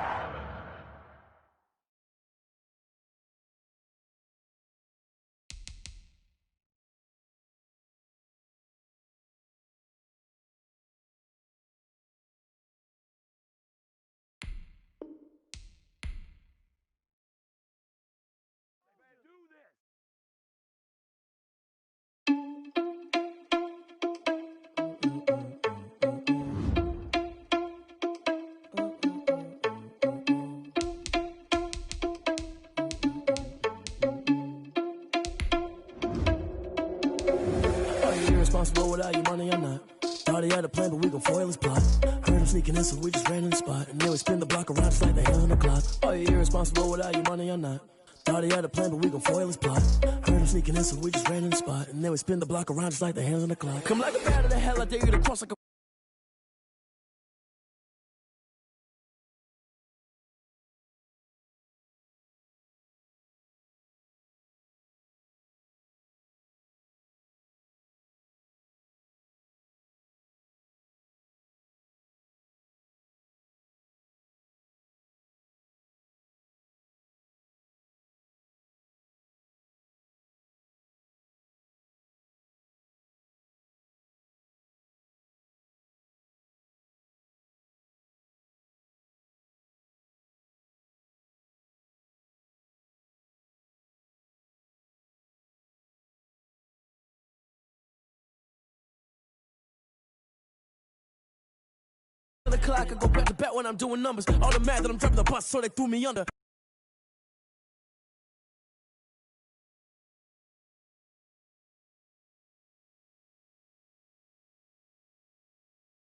Speaker 10: Responsible without your money or not. Thought he had a plan, but we gon' foil his plot. Heard him sneaking in, so we just ran in the spot. And then we spin the block around just like the hands on the clock. Are you irresponsible without your money or not? Thought he had a plan, but we gon' foil his plot. Heard him sneaking in, so we just ran in the spot. And then we spin the block around just like the hands on the clock. Come like a bat of the hell, I dare you to cross like a... The clock, I go back to back when I'm doing numbers. All the mad that I'm dropping the bus, so they threw me under.